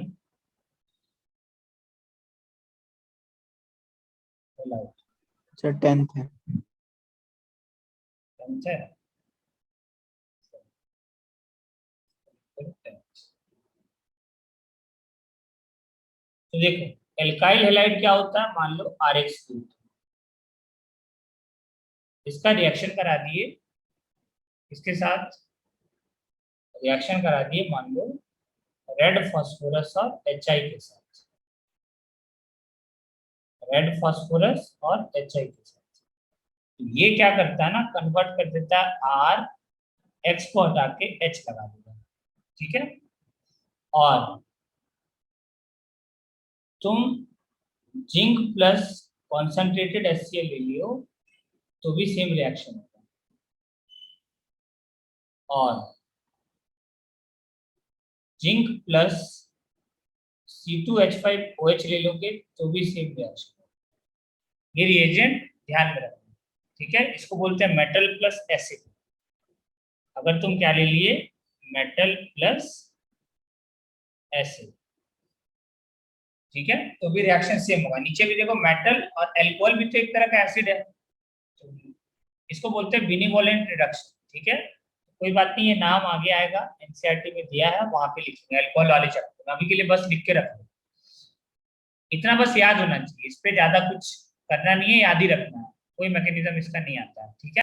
Speaker 1: halide.
Speaker 4: Sir 10th है।
Speaker 1: 10th है। तो देखो एल्काइल हैलाइड क्या होता है? मान लो RX ग्रुप, इसका रिएक्शन करा दिए, इसके साथ रिएक्शन करा दिए मान लो रेड फास्फोरस और HI के साथ, रेड फास्फोरस और HI के साथ। तो ये क्या करता है ना, कन्वर्ट कर देता है R, X को हटा के H लगा देगा, ठीक है। और तुम जिंक प्लस कॉन्सेंट्रेटेड HCl ले लियो तो भी सेम रिएक्शन होगा। और जिंक प्लस C2H5OH ले लोगे तो भी सेम रिएक्शन होगा। ये रिएजेंट ध्यान में रखना, ठीक है। इसको बोलते हैं मेटल प्लस एसिड। अगर तुम क्या ले लिए? मेटल प्लस एसिड, ठीक है, तो भी रिएक्शन सेम होगा। नीचे भी देखो मेटल और एल्कोहल भी तो एक तरह का एसिड है, तो इसको बोलते हैं बिनिवोलेंट रिडक्शन, ठीक है। कोई बात नहीं, ये नाम आगे आएगा, NCERT में दिया है, वहां पे लिखेंगे अल्कोहल वाले चैप्टर में। अभी के लिए बस लिख के रखो, इतना बस याद होना चाहिए, इस पे ज्यादा कुछ करना नहीं है, याद ही रखना है, कोई मैकेनिज्म इसका नहीं आता है, ठीक है।